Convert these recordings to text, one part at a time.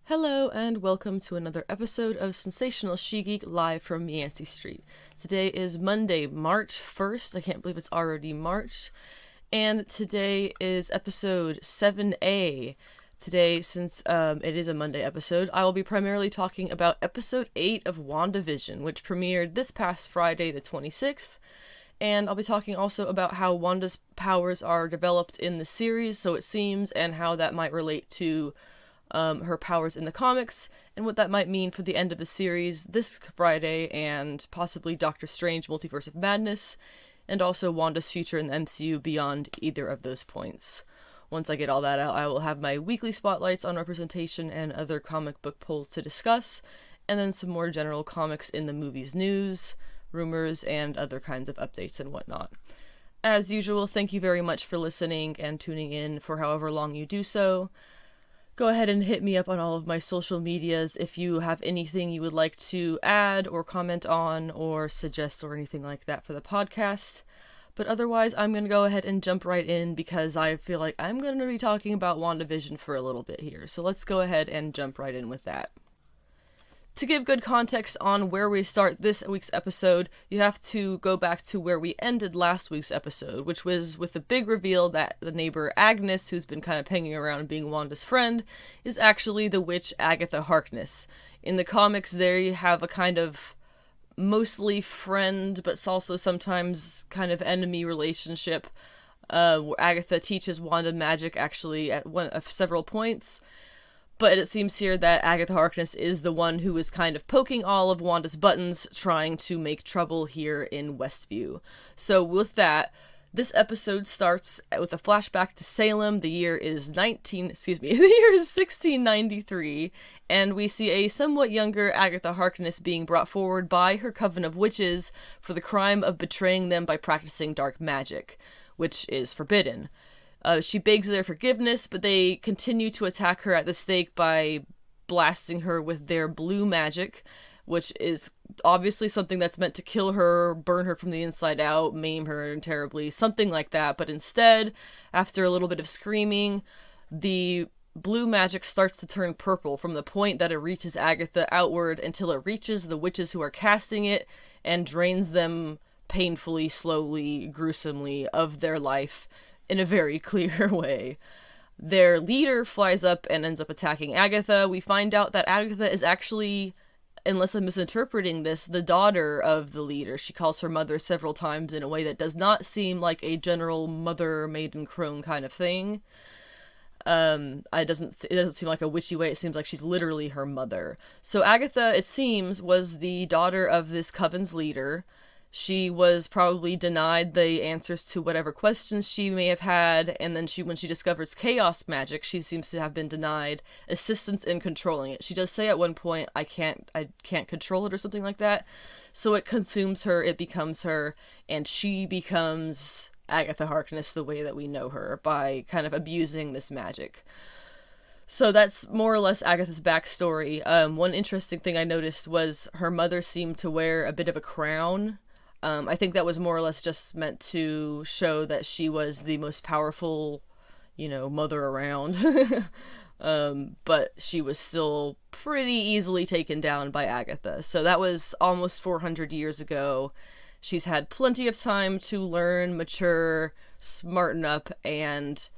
Hello and welcome to another episode of Sensational She-Geek live from Yancey Street. Today is Monday, March 1st. I can't believe it's already March. And today is episode 7A. Today, since it is a Monday episode, I will be primarily talking about episode 8 of WandaVision, which premiered this past Friday the 26th. And I'll be talking also about how Wanda's powers are developed in the series, so it seems, and how that might relate to her powers in the comics, and what that might mean for the end of the series this Friday, and possibly Doctor Strange Multiverse of Madness, and also Wanda's future in the MCU beyond either of those points. Once I get all that out, I will have my weekly spotlights on representation and other comic book polls to discuss, and then some more general comics in the movies news, rumors, and other kinds of updates and whatnot. As usual, thank you very much for listening and tuning in for however long you do so. Go ahead and hit me up on all of my social medias if you have anything you would like to add or comment on or suggest or anything like that for the podcast. But otherwise, I'm going to go ahead and jump right in because I feel like I'm going to be talking about WandaVision for a little bit here. So let's go ahead and jump right in with that. To give good context on where we start this week's episode, you have to go back to where we ended last week's episode, which was with the big reveal that the neighbor Agnes, who's been kind of hanging around being Wanda's friend, is actually the witch Agatha Harkness. In the comics, there you have a kind of mostly friend, but also sometimes kind of enemy relationship, where Agatha teaches Wanda magic actually at one of several points. But it seems here that Agatha Harkness is the one who is kind of poking all of Wanda's buttons, trying to make trouble here in Westview. So with that, this episode starts with a flashback to Salem. The year is 1693, and we see a somewhat younger Agatha Harkness being brought forward by her coven of witches for the crime of betraying them by practicing dark magic, which is forbidden. She begs their forgiveness, but they continue to attack her at the stake by blasting her with their blue magic, which is obviously something that's meant to kill her, burn her from the inside out, maim her terribly, something like that. But instead, after a little bit of screaming, the blue magic starts to turn purple from the point that it reaches Agatha outward until it reaches the witches who are casting it and drains them painfully, slowly, gruesomely of their life in a very clear way. Their leader flies up and ends up attacking Agatha. We find out that Agatha is actually, unless I'm misinterpreting this, the daughter of the leader. She calls her mother several times in a way that does not seem like a general mother maiden crone kind of thing. It doesn't seem like a witchy way. It seems like she's literally her mother. So Agatha, it seems, was the daughter of this coven's leader. She was probably denied the answers to whatever questions she may have had, and then when she discovers chaos magic, she seems to have been denied assistance in controlling it. She does say at one point, I can't control it or something like that. So it consumes her, it becomes her, and she becomes Agatha Harkness the way that we know her, by kind of abusing this magic. So that's more or less Agatha's backstory. One interesting thing I noticed was her mother seemed to wear a bit of a crown. I think that was more or less just meant to show that she was the most powerful, mother around. But she was still pretty easily taken down by Agatha. So that was almost 400 years ago. She's had plenty of time to learn, mature, smarten up, and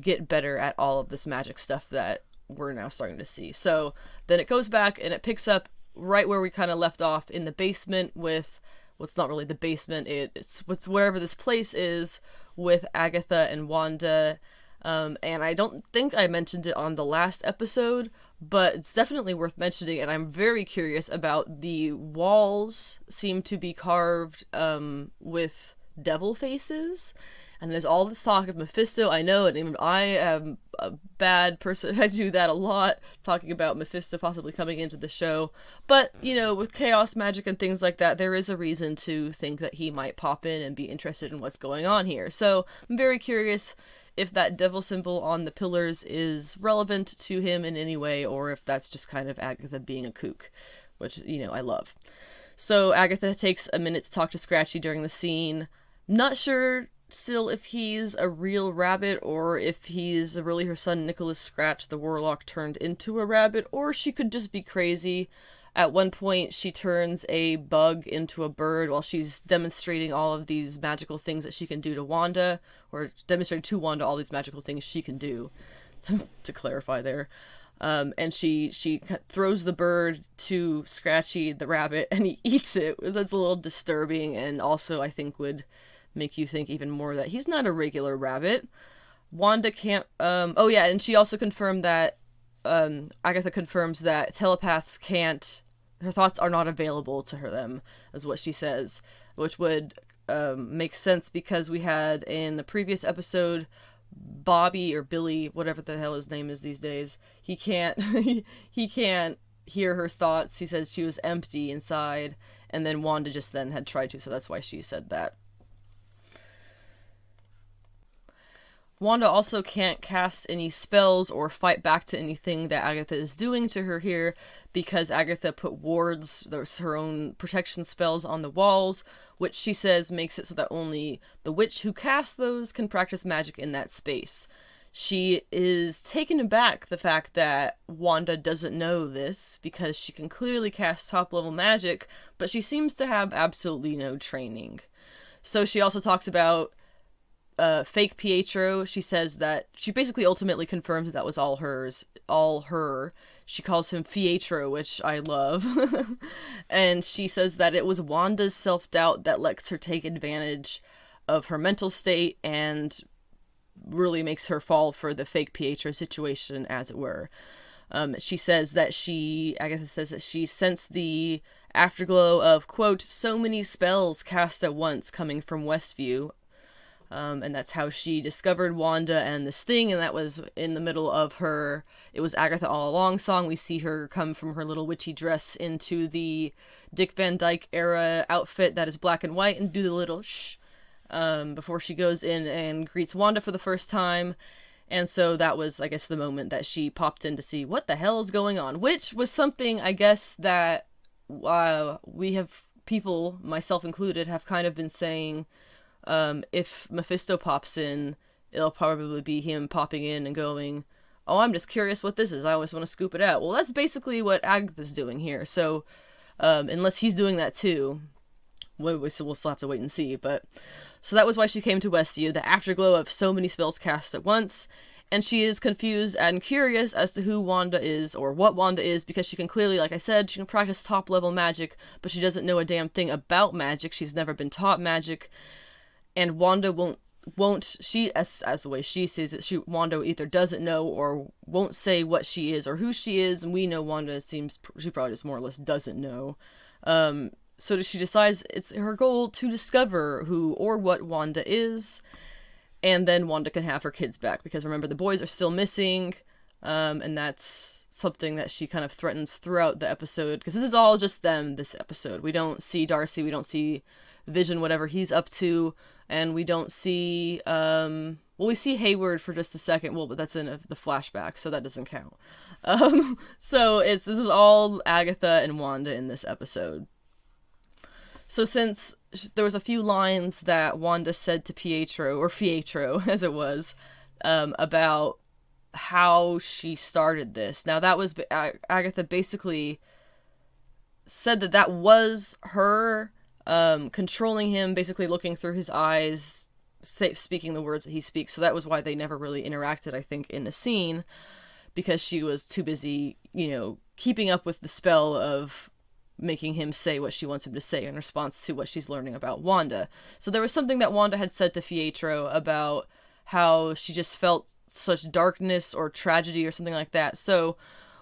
get better at all of this magic stuff that we're now starting to see. So then it goes back and it picks up right where we kind of left off in the basement with, well, it's not really the basement, it's wherever this place is with Agatha and Wanda. And I don't think I mentioned it on the last episode, but it's definitely worth mentioning, and I'm very curious about the walls seem to be carved with devil faces. And there's all this talk of Mephisto. I know, and even I am a bad person. I do that a lot, talking about Mephisto possibly coming into the show. But, with chaos magic and things like that, there is a reason to think that he might pop in and be interested in what's going on here. So I'm very curious if that devil symbol on the pillars is relevant to him in any way, or if that's just kind of Agatha being a kook, which, I love. So Agatha takes a minute to talk to Scratchy during the scene. Not sure still if he's a real rabbit or if he's really her son Nicholas Scratch, the warlock, turned into a rabbit, or she could just be crazy. At one point, she turns a bug into a bird while she's demonstrating all of these magical things that she can do to Wanda, or demonstrating to Wanda all these magical things she can do, to clarify there. And she throws the bird to Scratchy the rabbit, and he eats it. That's a little disturbing, and also I think would make you think even more that he's not a regular rabbit. Wanda can't... oh yeah, and she also confirmed that... Agatha confirms that telepaths can't... Her thoughts are not available to them, is what she says. Which would make sense because we had in the previous episode... Bobby or Billy, whatever the hell his name is these days, he can't he can't hear her thoughts. He says she was empty inside, and then Wanda just then had tried to, so that's why she said that. Wanda also can't cast any spells or fight back to anything that Agatha is doing to her here, because Agatha put wards, her own protection spells on the walls, which she says makes it so that only the witch who casts those can practice magic in that space. She is taken aback the fact that Wanda doesn't know this, because she can clearly cast top-level magic, but she seems to have absolutely no training. So she also talks about fake Pietro. She says that she basically ultimately confirms that was all her. She calls him Pietro, which I love. And she says that it was Wanda's self-doubt that lets her take advantage of her mental state and really makes her fall for the fake Pietro situation, as it were. She says that Agatha says that she sensed the afterglow of, quote, so many spells cast at once coming from Westview. And that's how she discovered Wanda and this thing, and that was in the middle of her It Was Agatha All Along song. We see her come from her little witchy dress into the Dick Van Dyke era outfit that is black and white and do the little shh before she goes in and greets Wanda for the first time. And so that was, I guess, the moment that she popped in to see what the hell is going on, which was something, I guess, that we have, people, myself included, have kind of been saying. If Mephisto pops in, it'll probably be him popping in and going, oh, I'm just curious what this is. I always want to scoop it out. Well, that's basically what Agatha's doing here. So, unless he's doing that too, we'll still have to wait and see. But so that was why she came to Westview, the afterglow of so many spells cast at once. And she is confused and curious as to who Wanda is, or what Wanda is, because she can clearly, like I said, she can practice top-level magic, but she doesn't know a damn thing about magic. She's never been taught magic. And Wanda won't she, as the way she sees it, Wanda either doesn't know or won't say what she is or who she is, and we know Wanda she probably just more or less doesn't know. So she decides it's her goal to discover who or what Wanda is, and then Wanda can have her kids back, because remember, the boys are still missing, and that's something that she kind of threatens throughout the episode, because this is all just them, this episode. We don't see Darcy, we don't see Vision, whatever he's up to, and we don't see, we see Hayward for just a second, but that's in the flashback, so that doesn't count. So this is all Agatha and Wanda in this episode. So since there was a few lines that Wanda said to Pietro, as it was, about how she started this. Now that was, Agatha basically said that was her, controlling him, basically looking through his eyes, speaking the words that he speaks. So that was why they never really interacted, I think, in a scene, because she was too busy, keeping up with the spell of making him say what she wants him to say in response to what she's learning about Wanda. So there was something that Wanda had said to Pietro about how she just felt such darkness or tragedy or something like that. So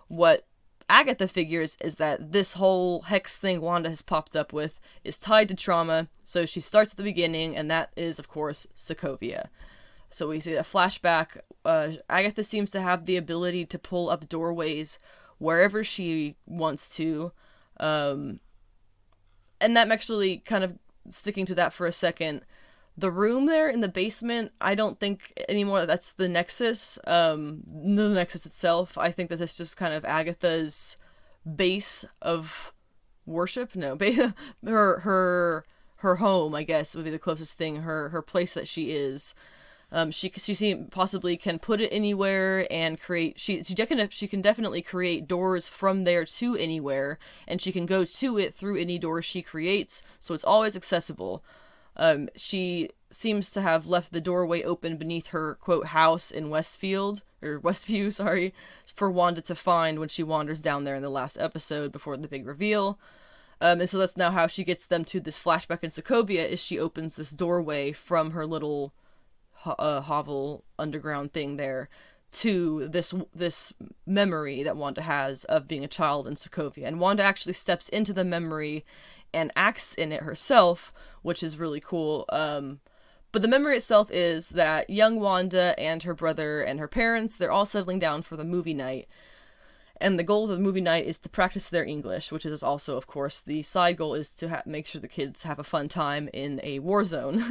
what Agatha figures is that this whole hex thing Wanda has popped up with is tied to trauma, so she starts at the beginning, and that is, of course, Sokovia. So we see a flashback. Agatha seems to have the ability to pull up doorways wherever she wants to, and that actually, kind of sticking to that for a second, the room there in the basement, I don't think anymore that's the Nexus, the Nexus itself. I think that it's just kind of Agatha's base of worship. No, her her home, I guess, would be the closest thing, her place that she is. She possibly can put it anywhere and create. She can definitely create doors from there to anywhere, and she can go to it through any door she creates. So it's always accessible. She seems to have left the doorway open beneath her quote house in Westview, sorry, for Wanda to find when she wanders down there in the last episode before the big reveal. And so that's now how she gets them to this flashback in Sokovia. Is she opens this doorway from her little hovel underground thing there to this memory that Wanda has of being a child in Sokovia. And Wanda actually steps into the memory and acts in it herself, which is really cool. But the memory itself is that young Wanda and her brother and her parents, they're all settling down for the movie night. And the goal of the movie night is to practice their English, which is also, of course, the side goal is to make sure the kids have a fun time in a war zone.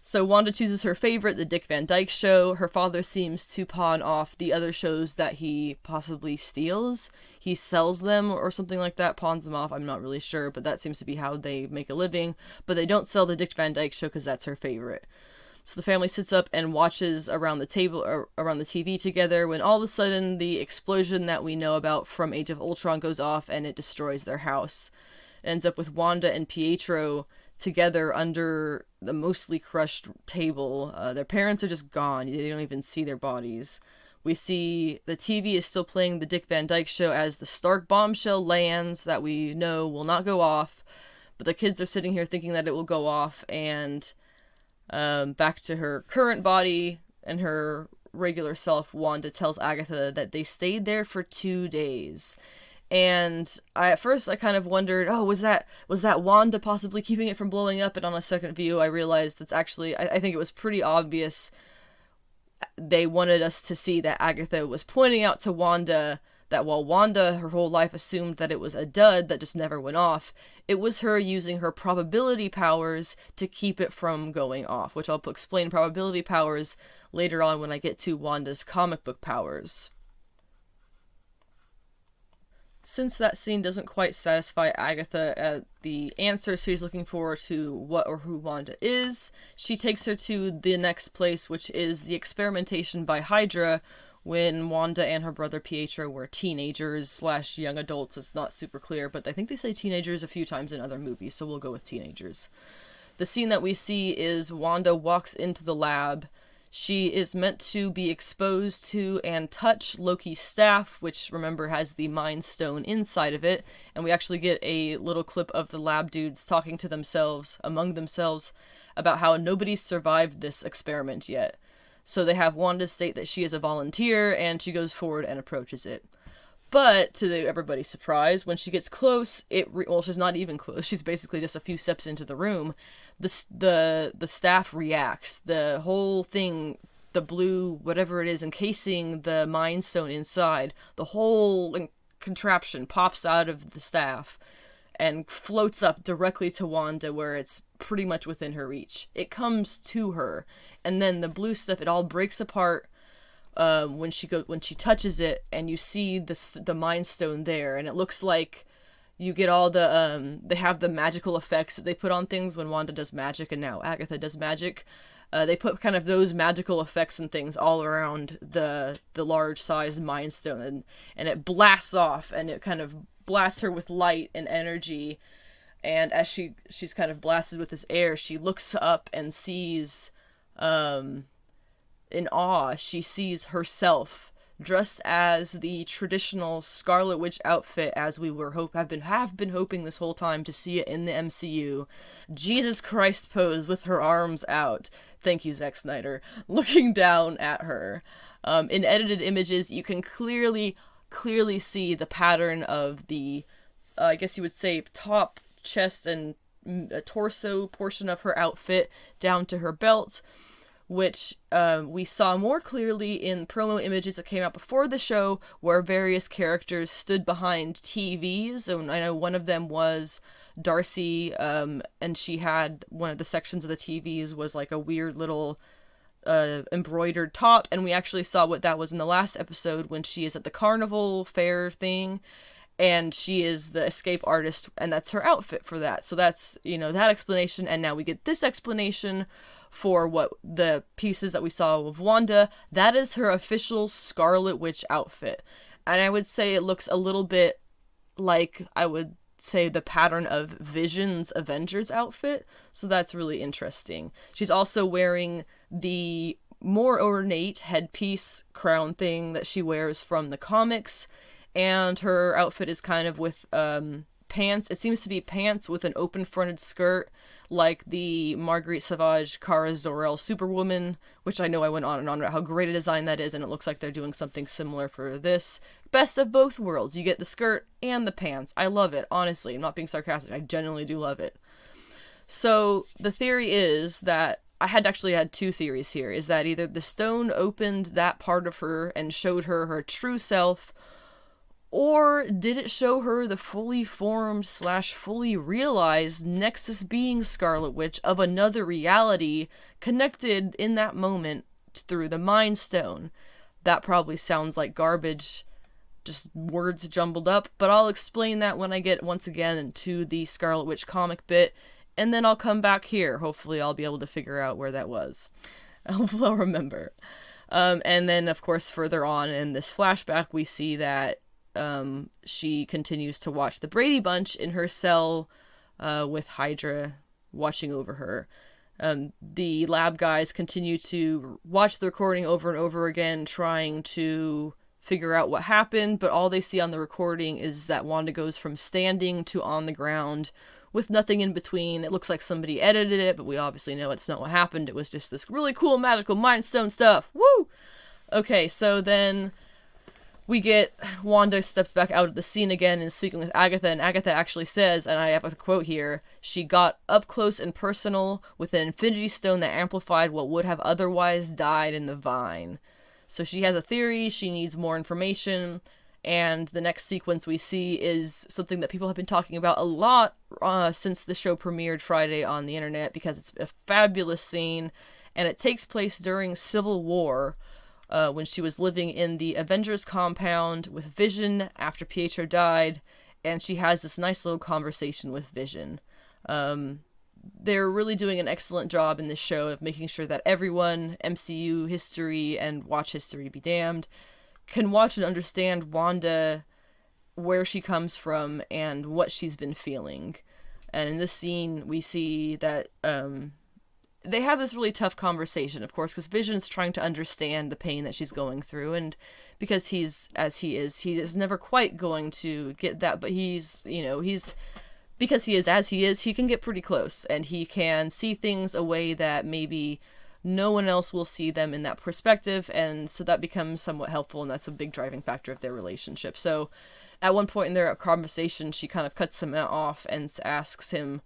So Wanda chooses her favorite, the Dick Van Dyke Show. Her father seems to pawn off the other shows that he possibly steals. He sells them or something like that, pawns them off. I'm not really sure, but that seems to be how they make a living. But they don't sell the Dick Van Dyke Show because that's her favorite. So the family sits up and watches around the table, or around the TV together, when all of a sudden the explosion that we know about from Age of Ultron goes off and it destroys their house. It ends up with Wanda and Pietro together under the mostly crushed table. Their parents are just gone. They don't even see their bodies. We see the TV is still playing the Dick Van Dyke Show as the Stark bombshell lands that we know will not go off. But the kids are sitting here thinking that it will go off, and back to her current body and her regular self, Wanda tells Agatha that they stayed there for 2 days. And at first I kind of wondered, was that Wanda possibly keeping it from blowing up? And on a second view, I realized that's actually, I think it was pretty obvious. They wanted us to see that Agatha was pointing out to Wanda that while Wanda her whole life assumed that it was a dud that just never went off, it was her using her probability powers to keep it from going off, which I'll explain probability powers later on when I get to Wanda's comic book powers. Since that scene doesn't quite satisfy Agatha at the answer she's looking for to what or who Wanda is, she takes her to the next place, which is the experimentation by Hydra when Wanda and her brother Pietro were teenagers / young adults. It's not super clear, but I think they say teenagers a few times in other movies, so we'll go with teenagers. The scene that we see is Wanda walks into the lab. She is meant to be exposed to and touch Loki's staff, which, remember, has the Mind Stone inside of it, and we actually get a little clip of the lab dudes talking to themselves, among themselves, about how nobody's survived this experiment yet. So they have Wanda state that she is a volunteer, and she goes forward and approaches it. But, to everybody's surprise, when she gets close, she's not even close, she's basically just a few steps into the room, the staff reacts. The whole thing, the blue, whatever it is, encasing the Mind Stone inside, the whole contraption pops out of the staff and floats up directly to Wanda, where it's pretty much within her reach. It comes to her, and then the blue stuff, it all breaks apart when she touches it, and you see the Mind Stone there, and it looks like you get all the they have the magical effects that they put on things when Wanda does magic and now Agatha does magic. They put kind of those magical effects and things all around the large sized Mind Stone, and it blasts off, and it kind of blasts her with light and energy. And as she's kind of blasted with this air, she looks up and sees, in awe, she sees herself dressed as the traditional Scarlet Witch outfit, as we have been hoping this whole time to see it in the MCU. Jesus Christ pose with her arms out. Thank you, Zack Snyder. Looking down at her. In edited images, you can clearly see the pattern of the, I guess you would say, top, chest, and torso portion of her outfit down to her belt, which we saw more clearly in promo images that came out before the show, where various characters stood behind TVs. And I know one of them was Darcy, and she had one of the sections of the TVs was like a weird little embroidered top, and we actually saw what that was in the last episode when she is at the carnival fair thing, and she is the escape artist, and that's her outfit for that. So that's, that explanation, and now we get this explanation for what the pieces that we saw of Wanda. That is her official Scarlet Witch outfit. And I would say it looks a little bit like, I would say, the pattern of Vision's Avengers outfit. So that's really interesting. She's also wearing the more ornate headpiece crown thing that she wears from the comics. And her outfit is kind of with pants. It seems to be pants with an open-fronted skirt, like the Marguerite Sauvage Kara Zor-El Superwoman, which I know I went on and on about how great a design that is, and it looks like they're doing something similar for this. Best of both worlds. You get the skirt and the pants. I love it, honestly. I'm not being sarcastic. I genuinely do love it. So the theory is that, I had two theories here, is that either the stone opened that part of her and showed her her true self, or did it show her the fully formed / fully realized Nexus being Scarlet Witch of another reality connected in that moment through the Mind Stone? That probably sounds like garbage, just words jumbled up, but I'll explain that when I get once again into the Scarlet Witch comic bit, and then I'll come back here. Hopefully I'll be able to figure out where that was. I'll remember. And then, of course, further on in this flashback, we see that she continues to watch the Brady Bunch in her cell with Hydra watching over her. The lab guys continue to watch the recording over and over again, trying to figure out what happened, but all they see on the recording is that Wanda goes from standing to on the ground with nothing in between. It looks like somebody edited it, but we obviously know it's not what happened. It was just this really cool magical Mind Stone stuff. Woo! Okay, so then we get Wanda steps back out of the scene again and speaking with Agatha, and Agatha actually says, and I have a quote here, she got up close and personal with an infinity stone that amplified what would have otherwise died in the vine. So she has a theory, she needs more information, and the next sequence we see is something that people have been talking about a lot since the show premiered Friday on the internet, because it's a fabulous scene, and it takes place during Civil War, when she was living in the Avengers compound with Vision after Pietro died, and she has this nice little conversation with Vision. They're really doing an excellent job in this show of making sure that everyone, MCU history and watch history be damned, can watch and understand Wanda, where she comes from, and what she's been feeling. And in this scene, we see that they have this really tough conversation, of course, because Vision's trying to understand the pain that she's going through, and because he's as he is never quite going to get that, but because he is as he is, he can get pretty close, and he can see things a way that maybe no one else will see them in that perspective, and so that becomes somewhat helpful, and that's a big driving factor of their relationship. So at one point in their conversation, she kind of cuts him off and asks him,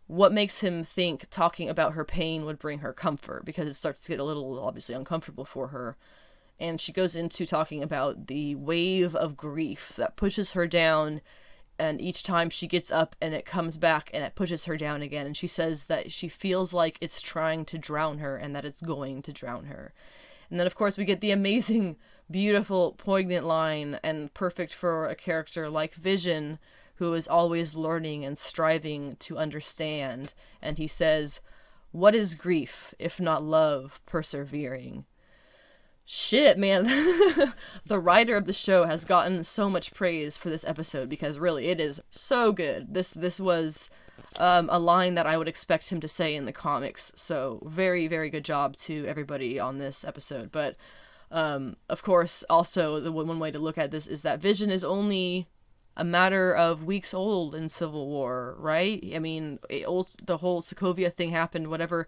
what makes him think talking about her pain would bring her comfort, because it starts to get a little, obviously, uncomfortable for her. And she goes into talking about the wave of grief that pushes her down, and each time she gets up and it comes back and it pushes her down again. And she says that she feels like it's trying to drown her and that it's going to drown her. And then, of course, we get the amazing, beautiful, poignant line, and perfect for a character like Vision, who is always learning and striving to understand. And he says, "What is grief, if not love persevering?" Shit, man. The writer of the show has gotten so much praise for this episode, because really, it is so good. This was a line that I would expect him to say in the comics. So very, very good job to everybody on this episode. But, of course, also, the one way to look at this is that Vision is only a matter of weeks old in Civil War, right? I mean, the whole Sokovia thing happened, whatever.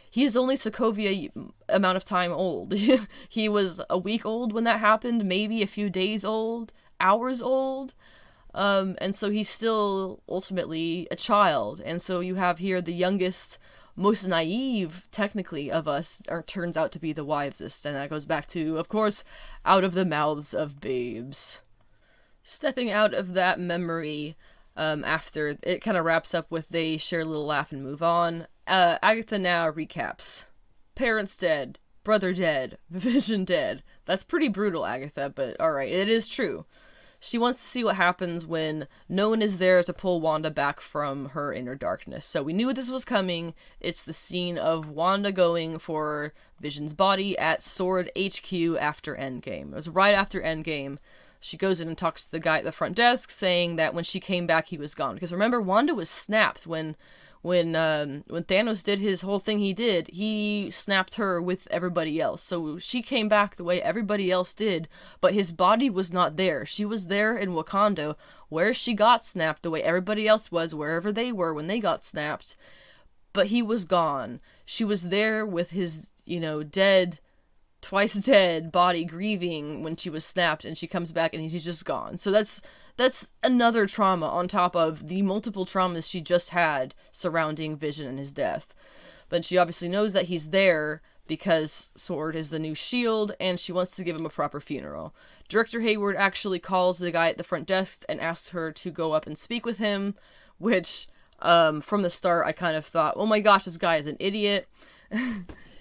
He's only Sokovia amount of time old. He was a week old when that happened, maybe a few days old, hours old. And so he's still ultimately a child. And so you have here the youngest, most naive, technically, of us turns out to be the wisest. And that goes back to, of course, out of the mouths of babes. Stepping out of that memory, after it kind of wraps up with they share a little laugh and move on, Agatha now recaps. Parents dead, brother dead, Vision dead. That's pretty brutal, Agatha, but alright, it is true. She wants to see what happens when no one is there to pull Wanda back from her inner darkness. So we knew this was coming. It's the scene of Wanda going for Vision's body at Sword HQ after Endgame. It was right after Endgame. She goes in and talks to the guy at the front desk, saying that when she came back, he was gone. Because remember, Wanda was snapped when Thanos did his whole thing he snapped her with everybody else. So she came back the way everybody else did, but his body was not there. She was there in Wakanda, where she got snapped the way everybody else was, wherever they were when they got snapped. But he was gone. She was there with his, twice dead body grieving when she was snapped, and she comes back and he's just gone. So that's another trauma on top of the multiple traumas she just had surrounding Vision and his death. But she obviously knows that he's there because Sword is the new S.H.I.E.L.D. and she wants to give him a proper funeral. Director Hayward actually calls the guy at the front desk and asks her to go up and speak with him, which from the start I kind of thought, oh my gosh, this guy is an idiot.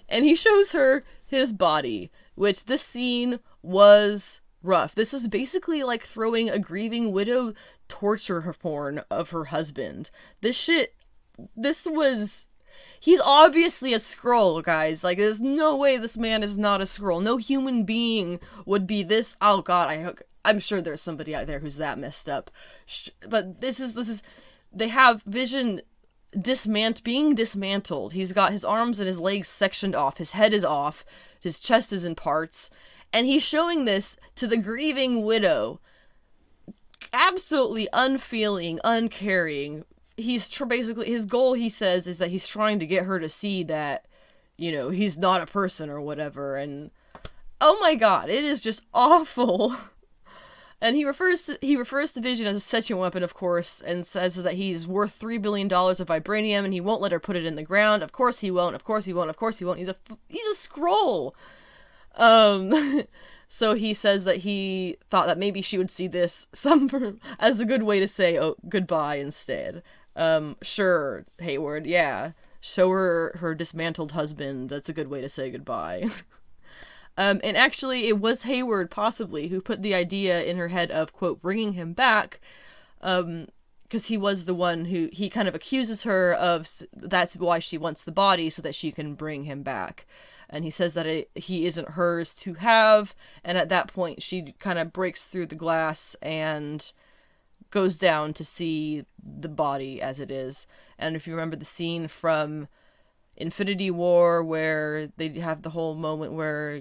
And he shows her his body, which this scene was rough. This is basically like throwing a grieving widow torture porn of her husband. He's obviously a Skrull, guys. Like, there's no way this man is not a Skrull. No human being would be this, oh god, I'm sure there's somebody out there who's that messed up. But this is, they have Vision being dismantled. He's got his arms and his legs sectioned off, his head is off, his chest is in parts, and he's showing this to the grieving widow. Absolutely unfeeling, uncaring. He's basically, his goal, he says, is that he's trying to get her to see that, he's not a person or whatever, and oh my god, it is just awful. And he refers to Vision as a sentient weapon, of course, and says that he's worth $3 billion of vibranium, and he won't let her put it in the ground. Of course he won't. Of course he won't. Of course he won't. He's a Skrull. So he says that he thought that maybe she would see this as a good way to say goodbye instead. Sure, Hayward, yeah. Show her dismantled husband. That's a good way to say goodbye. And actually, it was Hayward, possibly, who put the idea in her head of, quote, bringing him back, because he was the one who, he kind of accuses her of, that's why she wants the body, so that she can bring him back. And he says that he isn't hers to have, and at that point, she kind of breaks through the glass and goes down to see the body as it is. And if you remember the scene from Infinity War, where they have the whole moment where,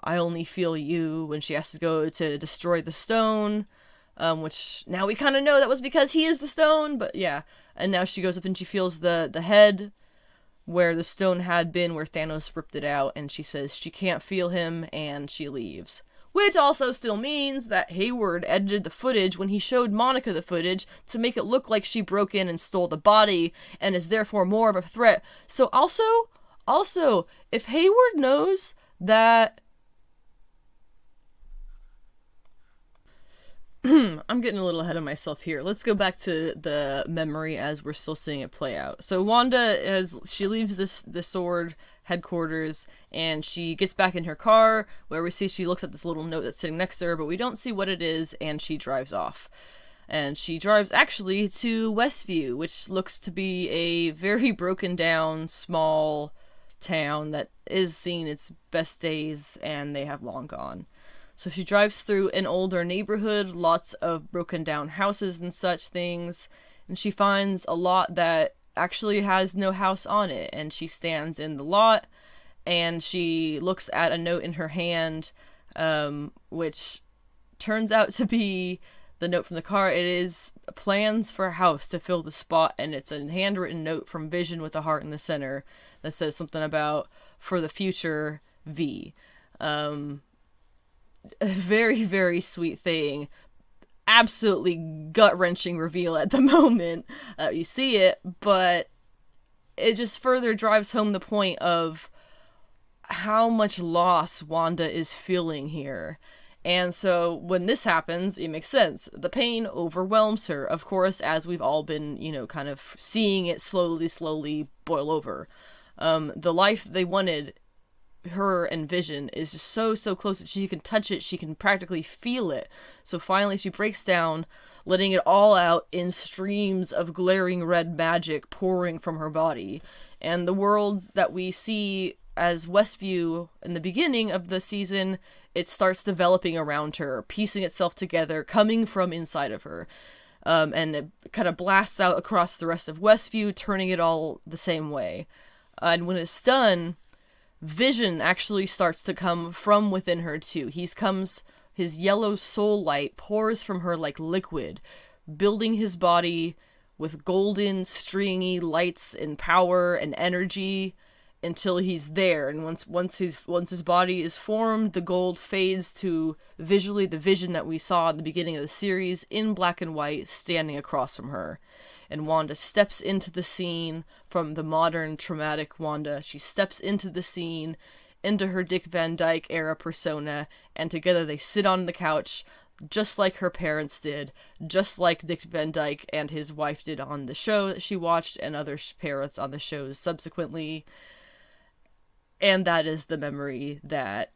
I only feel you, when she has to go to destroy the stone, which now we kind of know that was because he is the stone, but yeah. And now she goes up and she feels the head where the stone had been, where Thanos ripped it out, and she says she can't feel him, and she leaves. Which also still means that Hayward edited the footage when he showed Monica the footage to make it look like she broke in and stole the body and is therefore more of a threat. So also, if Hayward knows that... I'm getting a little ahead of myself here. Let's go back to the memory as we're still seeing it play out. So Wanda, as she leaves the Sword headquarters, and she gets back in her car, where we see she looks at this little note that's sitting next to her, but we don't see what it is, and she drives off. And she drives actually to Westview, which looks to be a very broken down, small town that is seeing its best days, and they have long gone. So she drives through an older neighborhood, lots of broken down houses and such things, and she finds a lot that actually has no house on it, and she stands in the lot, and she looks at a note in her hand, which turns out to be the note from the car. It is plans for a house to fill the spot, and it's a handwritten note from Vision with a heart in the center that says something about, for the future, V. A very, very sweet thing. Absolutely gut-wrenching reveal at the moment. You see it, but it just further drives home the point of how much loss Wanda is feeling here. And so when this happens, it makes sense. The pain overwhelms her, of course, as we've all been, kind of seeing it slowly boil over. The life they wanted, her and Vision is just so close that she can touch it, she can practically feel it. So finally she breaks down, letting it all out in streams of glaring red magic pouring from her body. And the world that we see as Westview in the beginning of the season, it starts developing around her, piecing itself together, coming from inside of her. And it kind of blasts out across the rest of Westview, turning it all the same way. And when it's done, Vision actually starts to come from within her too. His yellow soul light pours from her like liquid, building his body with golden, stringy lights and power and energy until he's there. And once his body is formed, the gold fades to visually the Vision that we saw at the beginning of the series in black and white, standing across from her. And Wanda steps into the scene from the modern, traumatic Wanda. She steps into the scene, into her Dick Van Dyke era persona, and together they sit on the couch, just like her parents did, just like Dick Van Dyke and his wife did on the show that she watched, and other parents on the shows subsequently. And that is the memory that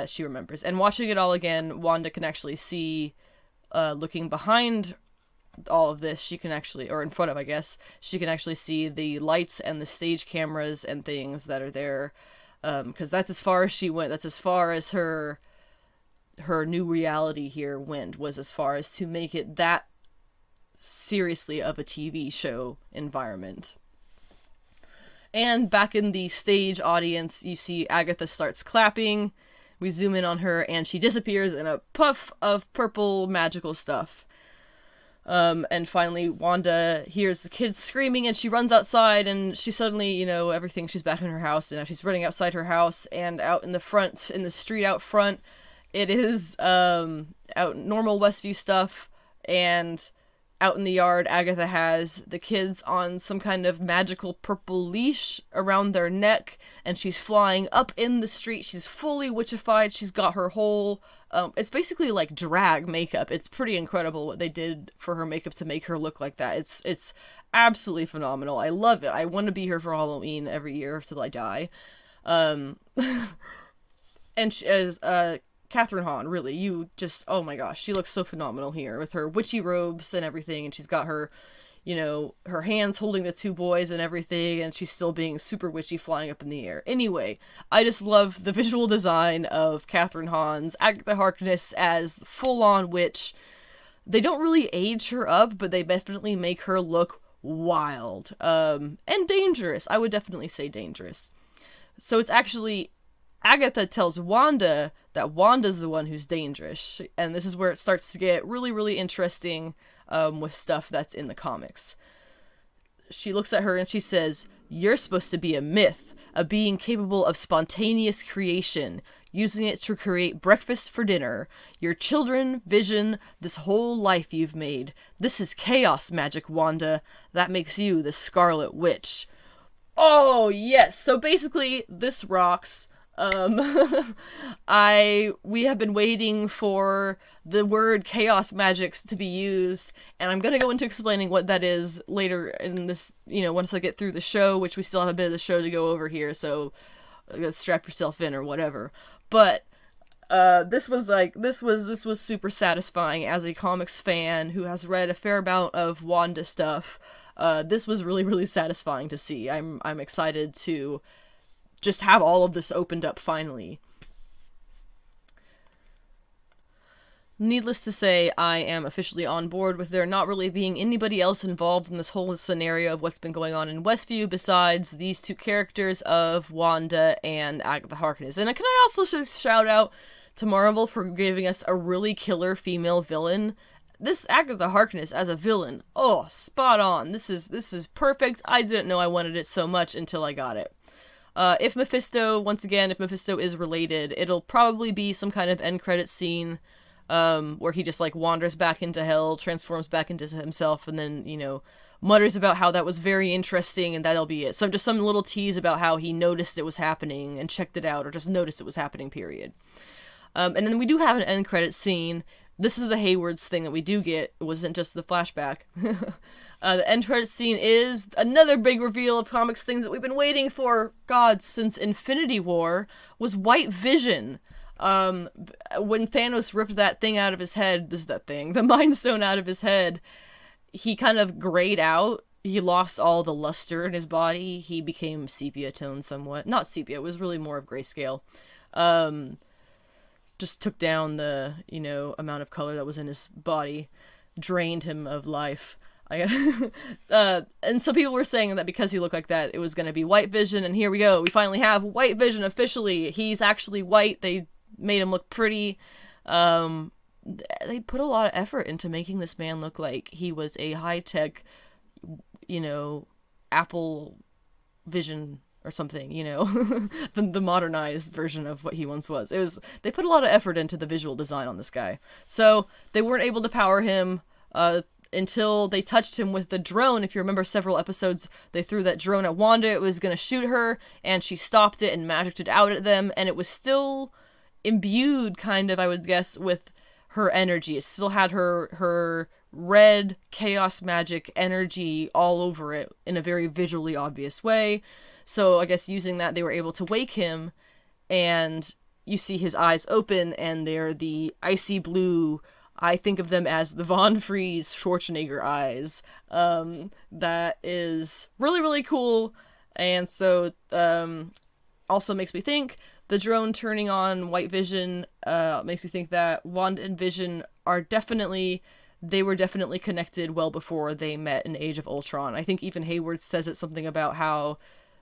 she remembers. And watching it all again, Wanda can actually see, looking behind all of this, she can actually, or in front of, I guess, she can actually see the lights and the stage cameras and things that are there, because that's as far as she went. That's as far as her new reality here went, was as far as to make it that seriously of a TV show environment. And back in the stage audience, you see Agatha starts clapping. We zoom in on her, and she disappears in a puff of purple magical stuff. And finally, Wanda hears the kids screaming, and she runs outside, and she suddenly, she's back in her house, and now she's running outside her house, and out in the front, in the street out front, it is, out normal Westview stuff, and out in the yard, Agatha has the kids on some kind of magical purple leash around their neck, and she's flying up in the street. She's fully witchified. She's got her whole, it's basically like drag makeup. It's pretty incredible what they did for her makeup to make her look like that. It's absolutely phenomenal. I love it. I want to be here for Halloween every year till I die. And she is, Catherine Hahn, really, you just, oh my gosh, she looks so phenomenal here with her witchy robes and everything, and she's got her, her hands holding the two boys and everything, and she's still being super witchy flying up in the air. Anyway, I just love the visual design of Catherine Hahn's Agatha Harkness as full-on witch. They don't really age her up, but they definitely make her look wild, and dangerous. I would definitely say dangerous. So it's actually Agatha tells Wanda that Wanda's the one who's dangerous, and this is where it starts to get really, really interesting with stuff that's in the comics. She looks at her and she says, "You're supposed to be a myth, a being capable of spontaneous creation, using it to create breakfast for dinner. Your children, Vision, this whole life you've made. This is chaos magic, Wanda. That makes you the Scarlet Witch." Oh, yes! So basically, this rocks. We have been waiting for the word chaos magics to be used, and I'm gonna go into explaining what that is later in this, once I get through the show, which we still have a bit of the show to go over here, so strap yourself in or whatever. But, this was super satisfying as a comics fan who has read a fair amount of Wanda stuff. This was really, really satisfying to see. I'm excited to just have all of this opened up finally. Needless to say, I am officially on board with there not really being anybody else involved in this whole scenario of what's been going on in Westview besides these two characters of Wanda and Agatha Harkness. And can I also just shout out to Marvel for giving us a really killer female villain? This Agatha Harkness as a villain, oh, spot on. This is perfect. I didn't know I wanted it so much until I got it. If Mephisto is related, it'll probably be some kind of end credit scene, where he just, wanders back into hell, transforms back into himself, and then, mutters about how that was very interesting, and that'll be it. So just some little tease about how he noticed it was happening, and checked it out, or just noticed it was happening, period. And then we do have an end credit scene, this is the Haywards thing that we do get. It wasn't just the flashback. The end credits scene is another big reveal of comics things that we've been waiting for, God, since Infinity War, was White Vision. When Thanos ripped that thing out of his head, the Mind Stone out of his head, he kind of grayed out. He lost all the luster in his body. He became sepia toned somewhat. Not sepia, it was really more of grayscale. Just took down the, amount of color that was in his body. Drained him of life. And some people were saying that because he looked like that, it was going to be White Vision, and here we go. We finally have White Vision officially. He's actually white. They made him look pretty. They put a lot of effort into making this man look like he was a high-tech, Apple Vision or something, the modernized version of what he once was. They put a lot of effort into the visual design on this guy. So they weren't able to power him until they touched him with the drone. If you remember several episodes, they threw that drone at Wanda. It was going to shoot her, and she stopped it and magicked it out at them, and it was still imbued, kind of, I would guess, with her energy. It still had her red chaos magic energy all over it in a very visually obvious way. So I guess using that, they were able to wake him, and you see his eyes open, and they're the icy blue. I think of them as the Von Fries Schwarzenegger eyes. That is really, really cool. And so, also makes me think the drone turning on White Vision, makes me think that Wanda and Vision were definitely connected well before they met in Age of Ultron. I think even Hayward says it something about how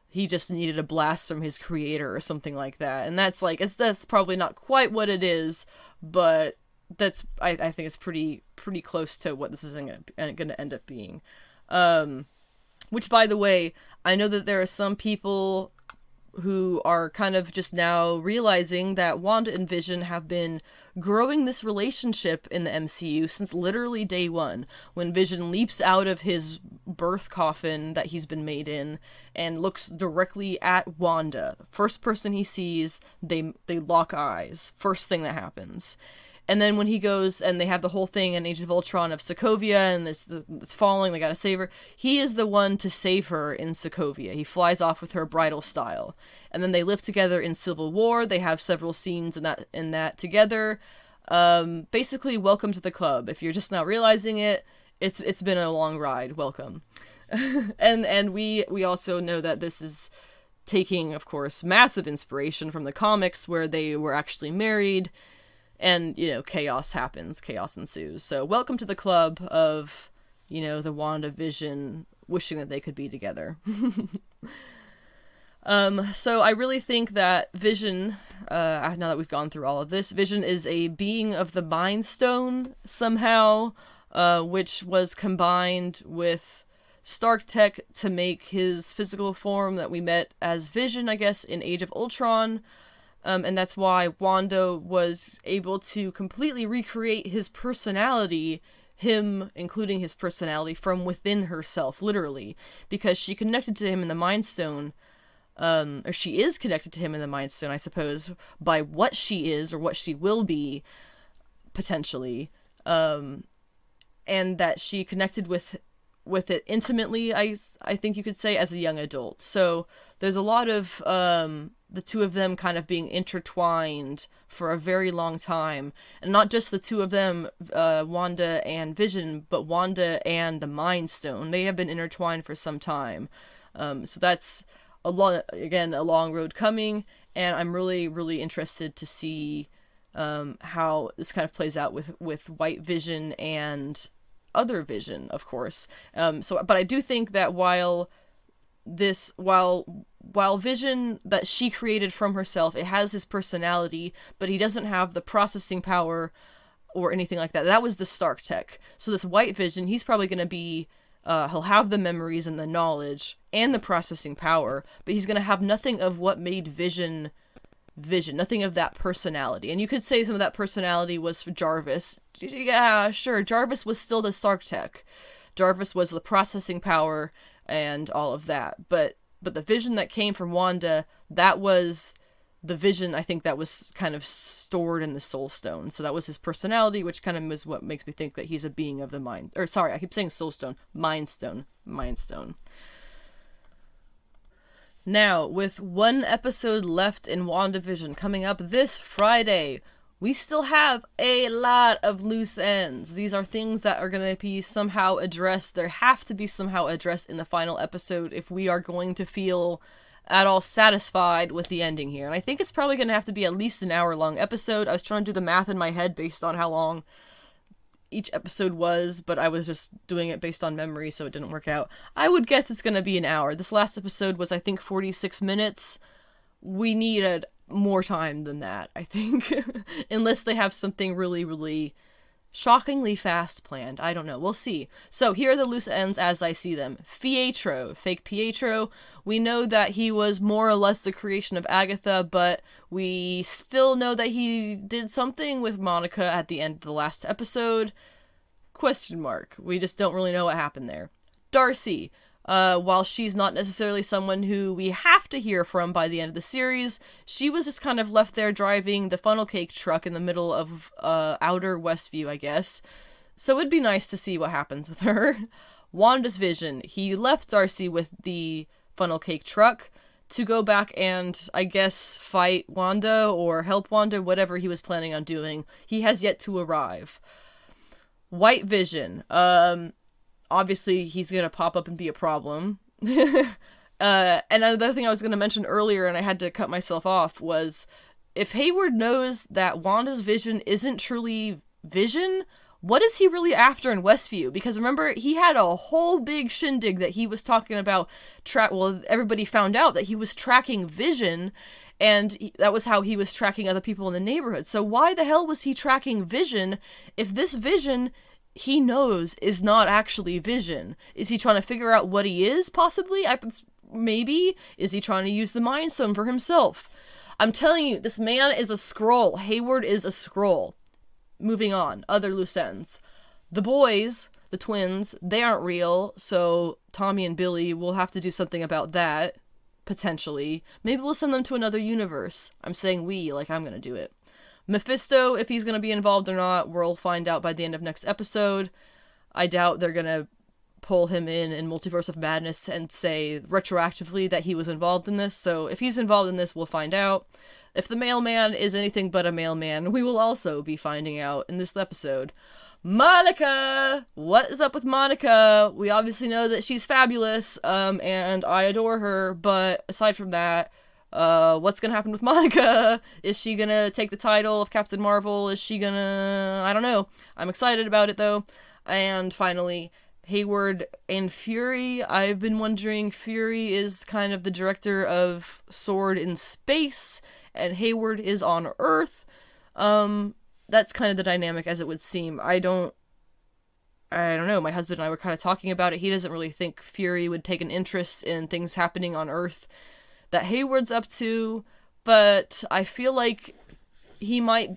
he just needed a blast from his creator or something like that. And that's probably not quite what it is, but I think it's pretty close to what this is going to end up being. Which, by the way, I know that there are some people who are kind of just now realizing that Wanda and Vision have been growing this relationship in the MCU since literally day one, when Vision leaps out of his birth coffin that he's been made in and looks directly at Wanda. The first person he sees, they lock eyes. First thing that happens. And then when he goes and they have the whole thing in Age of Ultron of Sokovia and it's falling, they gotta save her. He is the one to save her in Sokovia. He flies off with her bridal style. And then they live together in Civil War. They have several scenes in that together. Basically, welcome to the club. If you're just not realizing it, it's been a long ride. Welcome. and we also know that this is taking, of course, massive inspiration from the comics where they were actually married. And, chaos happens, chaos ensues. So welcome to the club of, the WandaVision wishing that they could be together. So I really think that Vision, now that we've gone through all of this, Vision is a being of the Mind Stone somehow, which was combined with Stark Tech to make his physical form that we met as Vision, I guess, in Age of Ultron. And that's why Wanda was able to completely recreate his personality, him including his personality, from within herself, literally. Because she connected to him in the Mind Stone, or she is connected to him in the Mind Stone, I suppose, by what she is, or what she will be, potentially. And that she connected with it intimately, I think you could say, as a young adult. So there's a lot of the two of them kind of being intertwined for a very long time. And not just the two of them, Wanda and Vision, but Wanda and the Mind Stone. They have been intertwined for some time. So that's a long road coming, and I'm really, really interested to see how this kind of plays out with White Vision and other Vision, of course. But I do think that while Vision that she created from herself, it has his personality, but he doesn't have the processing power or anything like that. That was the Stark Tech. So this White Vision, he's probably going to be, he'll have the memories and the knowledge and the processing power, but he's going to have nothing of what made Vision, nothing of that personality. And you could say some of that personality was for Jarvis. Yeah, sure, Jarvis was still the Stark Tech. Jarvis was the processing power and all of that, but the Vision that came from Wanda, that was the vision, I think that was kind of stored in the Soul Stone. So that was his personality, which kind of is what makes me think that he's a being of the mind. Or sorry, I keep saying Soul Stone. Mind Stone. Mind Stone. Now, with one episode left in WandaVision coming up this Friday, we still have a lot of loose ends. These are things that are going to be somehow addressed. They have to be somehow addressed in the final episode if we are going to feel at all satisfied with the ending here. And I think it's probably going to have to be at least an hour-long episode. I was trying to do the math in my head based on how long each episode was, but I was just doing it based on memory, so it didn't work out. I would guess it's going to be an hour. This last episode was, I think, 46 minutes. We needed more time than that, I think. Unless they have something really, really shockingly fast planned. I don't know. We'll see. So here are the loose ends as I see them. Pietro, fake Pietro. We know that he was more or less the creation of Agatha, but we still know that he did something with Monica at the end of the last episode. Question mark. We just don't really know what happened there. Darcy. While she's not necessarily someone who we have to hear from by the end of the series, she was just kind of left there driving the funnel cake truck in the middle of outer Westview, I guess. So it'd be nice to see what happens with her. Wanda's vision. He left Darcy with the funnel cake truck to go back and, I guess, fight Wanda or help Wanda, whatever he was planning on doing. He has yet to arrive. White Vision. Obviously, he's going to pop up and be a problem. And another thing I was going to mention earlier, and I had to cut myself off, was if Hayward knows that Wanda's vision isn't truly vision, what is he really after in Westview? Because remember, he had a whole big shindig that he was talking about, everybody found out that he was tracking vision, and that was how he was tracking other people in the neighborhood. So why the hell was he tracking vision if this vision he knows is not actually vision? Is he trying to figure out what he is, possibly? Maybe? Is he trying to use the Mind Stone for himself? I'm telling you, this man is a Skrull. Hayward is a Skrull. Moving on. Other loose ends. The boys, the twins, they aren't real, so Tommy and Billy will have to do something about that, potentially. Maybe we'll send them to another universe. I'm saying we, like I'm gonna do it. Mephisto, if he's going to be involved or not, we'll find out by the end of next episode. I doubt they're going to pull him in Multiverse of Madness and say retroactively that he was involved in this. So if he's involved in this, we'll find out. If the mailman is anything but a mailman, we will also be finding out in this episode. Monica! What is up with Monica? We obviously know that she's fabulous, and I adore her, but aside from that, what's gonna happen with Monica? Is she gonna take the title of Captain Marvel? Is she gonna... I don't know. I'm excited about it, though. And finally, Hayward and Fury. I've been wondering, Fury is kind of the director of Sword in Space, and Hayward is on Earth. That's kind of the dynamic as it would seem. I don't know. My husband and I were kind of talking about it. He doesn't really think Fury would take an interest in things happening on Earth that Hayward's up to, but I feel like he might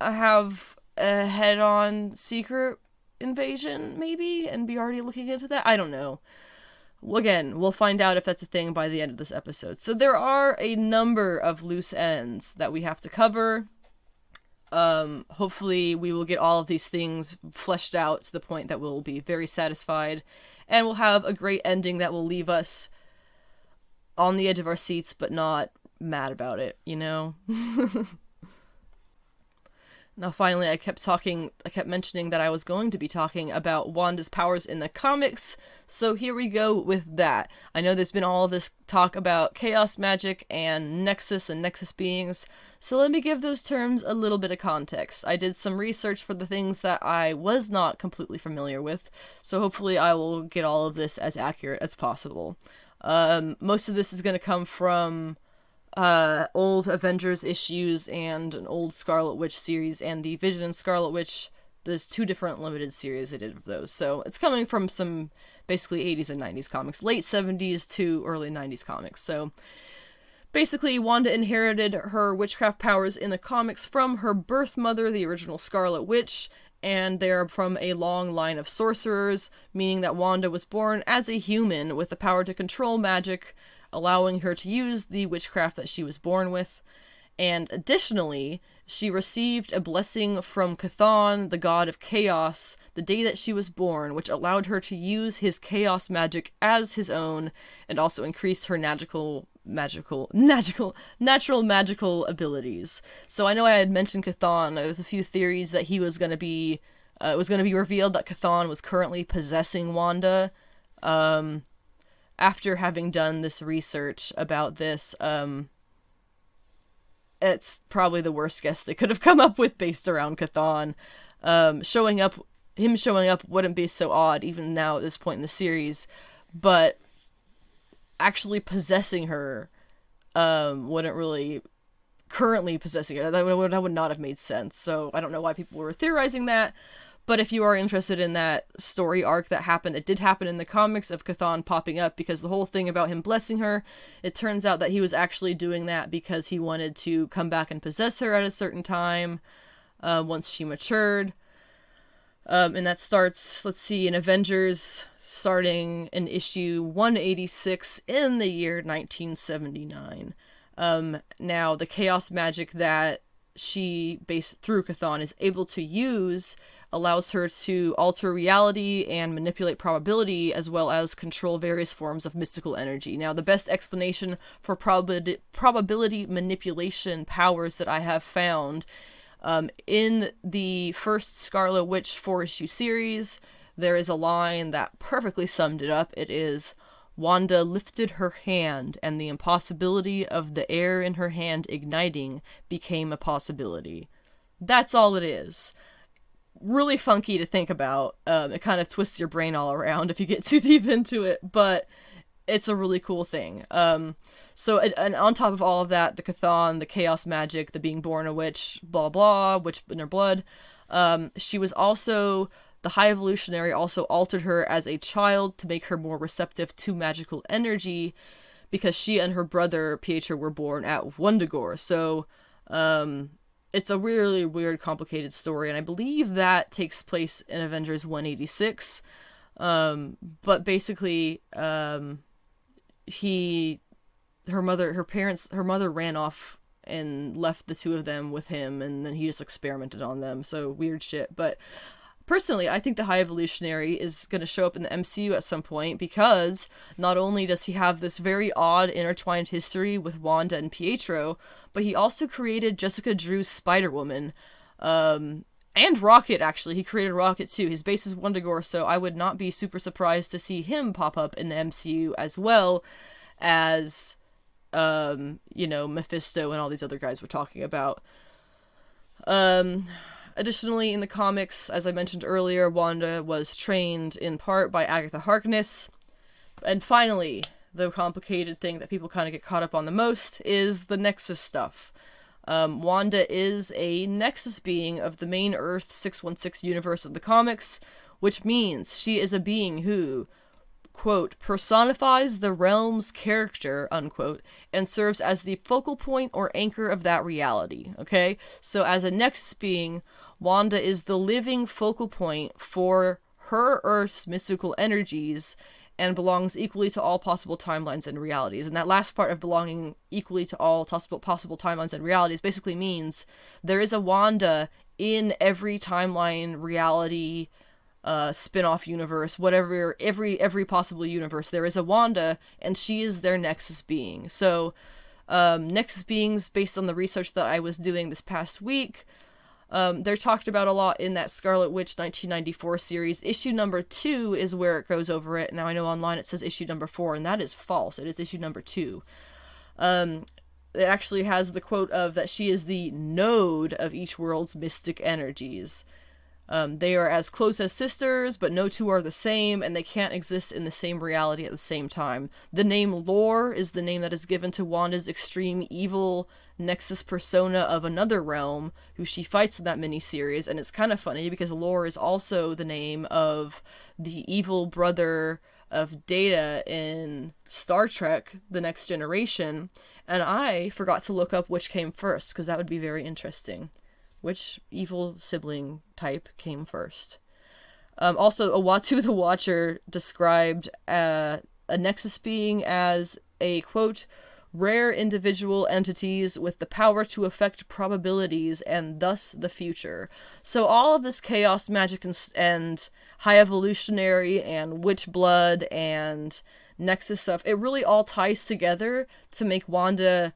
have a head-on secret invasion, maybe, and be already looking into that. I don't know. Again, we'll find out if that's a thing by the end of this episode. So there are a number of loose ends that we have to cover. Hopefully we will get all of these things fleshed out to the point that we'll be very satisfied, and we'll have a great ending that will leave us on the edge of our seats, but not mad about it, you know? Now, finally, I kept mentioning that I was going to be talking about Wanda's powers in the comics, so here we go with that. I know there's been all of this talk about chaos magic and nexus beings, so let me give those terms a little bit of context. I did some research for the things that I was not completely familiar with, so hopefully I will get all of this as accurate as possible. Most of this is going to come from old Avengers issues and an old Scarlet Witch series, and the Vision and Scarlet Witch, there's 2 different limited series I did of those. So it's coming from some basically 80s and 90s comics, late 70s to early 90s comics. So basically, Wanda inherited her witchcraft powers in the comics from her birth mother, the original Scarlet Witch, and they're from a long line of sorcerers, meaning that Wanda was born as a human with the power to control magic, allowing her to use the witchcraft that she was born with. And additionally, she received a blessing from Chthon, the god of chaos, the day that she was born, which allowed her to use his chaos magic as his own, and also increase her natural magical abilities. So I know I had mentioned Chthon. There was a few theories that he was going to be, it was going to be revealed that Chthon was currently possessing Wanda. After having done this research about this, it's probably the worst guess they could have come up with based around Chthon. Him showing up wouldn't be so odd, even now at this point in the series, but actually possessing her, wouldn't really, currently possessing her, that would not have made sense. So I don't know why people were theorizing that, but if you are interested in that story arc that happened, it did happen in the comics of Chthon popping up, because the whole thing about him blessing her, it turns out that he was actually doing that because he wanted to come back and possess her at a certain time, once she matured. And that starts, let's see, in Avengers, starting in issue 186 in the year 1979. Now, the chaos magic that she, based through Chthon, is able to use allows her to alter reality and manipulate probability, as well as control various forms of mystical energy. Now, the best explanation for probability manipulation powers that I have found, in the first Scarlet Witch 4-issue series, there is a line that perfectly summed it up. It is, Wanda lifted her hand, and the impossibility of the air in her hand igniting became a possibility. That's all it is. Really funky to think about. It kind of twists your brain all around if you get too deep into it, but it's a really cool thing. So, and on top of all of that, the Chthon, the chaos magic, the being born a witch, blah blah, witch in her blood, she was also, the High Evolutionary also altered her as a child to make her more receptive to magical energy, because she and her brother Pietro were born at Wundagore. So, it's a really weird, complicated story, and I believe that takes place in Avengers 186. But basically, her mother ran off and left the two of them with him, and then he just experimented on them. So weird shit. But personally, I think the High Evolutionary is going to show up in the MCU at some point, because not only does he have this very odd intertwined history with Wanda and Pietro, but he also created Jessica Drew's Spider-Woman, and Rocket, actually. He created Rocket, too. His base is Wundagore, so I would not be super surprised to see him pop up in the MCU, as well as, Mephisto and all these other guys we're talking about. Additionally, in the comics, as I mentioned earlier, Wanda was trained in part by Agatha Harkness. And finally, the complicated thing that people kind of get caught up on the most is the Nexus stuff. Wanda is a Nexus being of the main Earth 616 universe of the comics, which means she is a being who, quote, personifies the realm's character, unquote, and serves as the focal point or anchor of that reality, okay? So as a Nexus being, Wanda is the living focal point for her Earth's mystical energies, and belongs equally to all possible timelines and realities. And that last part of belonging equally to all possible timelines and realities basically means there is a Wanda in every timeline, reality, spin-off universe, whatever, every possible universe. There is a Wanda, and she is their Nexus being. So, Nexus beings, based on the research that I was doing this past week, they're talked about a lot in that Scarlet Witch 1994 series. Issue number 2 is where it goes over it. Now, I know online it says issue number 4, and that is false. It is issue number 2. It actually has the quote of that she is the node of each world's mystic energies. They are as close as sisters, but no two are the same, and they can't exist in the same reality at the same time. The name Lore is the name that is given to Wanda's extreme evil Nexus persona of another realm, who she fights in that miniseries, and it's kind of funny because Lore is also the name of the evil brother of Data in Star Trek: The Next Generation, and I forgot to look up which came first, because that would be very interesting. Which evil sibling type came first? Also, Uatu the Watcher described a Nexus being as a, quote, rare individual entities with the power to affect probabilities and thus the future. So all of this chaos magic and high evolutionary and witch blood and nexus stuff, it really all ties together to make Wanda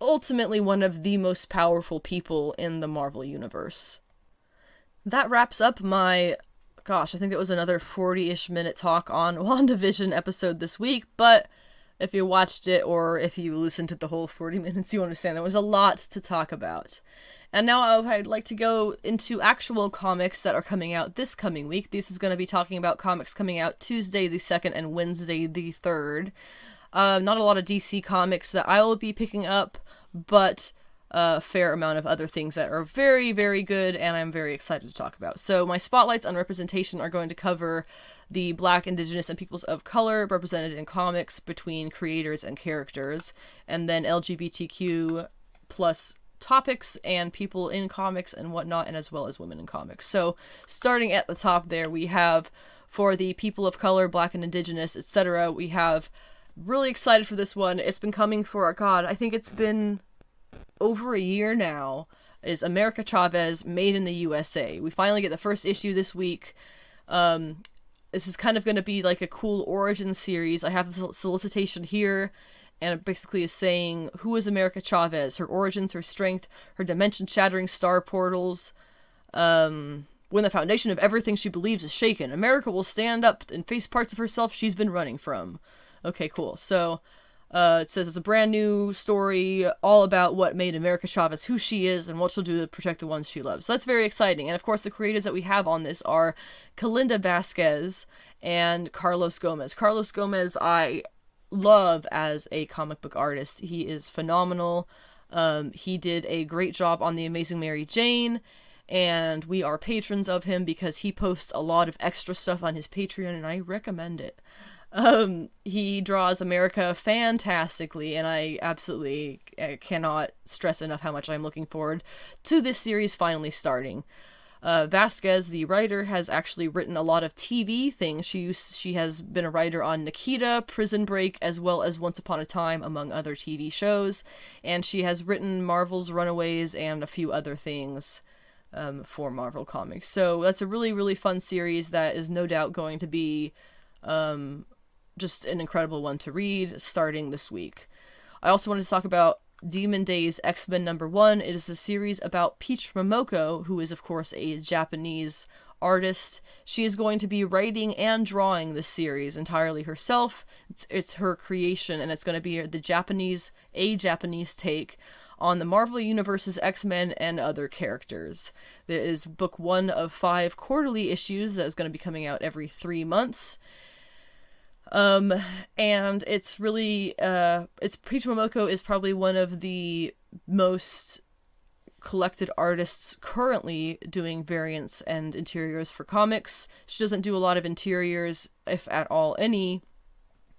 ultimately one of the most powerful people in the Marvel Universe. That wraps up my, I think it was another 40-ish minute talk on WandaVision episode this week, but if you watched it or if you listened to the whole 40 minutes, you understand there was a lot to talk about. And now I'd like to go into actual comics that are coming out this coming week. This is going to be talking about comics coming out Tuesday the 2nd and Wednesday the 3rd. Not a lot of DC comics that I will be picking up, but a fair amount of other things that are very, very good and I'm very excited to talk about. So my spotlights on representation are going to cover the Black, Indigenous, and peoples of color represented in comics between creators and characters, and then LGBTQ plus topics and people in comics and whatnot, and as well as women in comics. So starting at the top there, we have for the people of color, Black and Indigenous, etc., we have really excited for this one. It's been coming for, I think it's been over a year now, is America Chavez, Made in the USA. We finally get the first issue this week. This is kind of going to be like a cool origin series. I have the solicitation here, and it basically is saying, who is America Chavez? Her origins, her strength, her dimension-shattering star portals. When the foundation of everything she believes is shaken, America will stand up and face parts of herself she's been running from. Okay, cool. So, it says it's a brand new story all about what made America Chavez who she is and what she'll do to protect the ones she loves. So that's very exciting. And of course, the creators that we have on this are Kalinda Vasquez and Carlos Gomez. Carlos Gomez, I love as a comic book artist. He is phenomenal. He did a great job on The Amazing Mary Jane, and we are patrons of him because he posts a lot of extra stuff on his Patreon, and I recommend it. He draws America fantastically, and I absolutely cannot stress enough how much I'm looking forward to this series finally starting. Vasquez, the writer, has actually written a lot of TV things. She has been a writer on Nikita, Prison Break, as well as Once Upon a Time, among other TV shows, and she has written Marvel's Runaways and a few other things for Marvel Comics. So that's a really, really fun series that is no doubt going to be just an incredible one to read starting this week. I also wanted to talk about Demon Days X-Men #1. It is a series about Peach Momoko, who is of course a Japanese artist. She is going to be writing and drawing this series entirely herself. It's her creation, and it's going to be a Japanese take on the Marvel Universe's X-Men and other characters. There is book 1 of 5 quarterly issues that is going to be coming out every 3 months. And it's really, Peach Momoko is probably one of the most collected artists currently doing variants and interiors for comics. She doesn't do a lot of interiors, if at all any,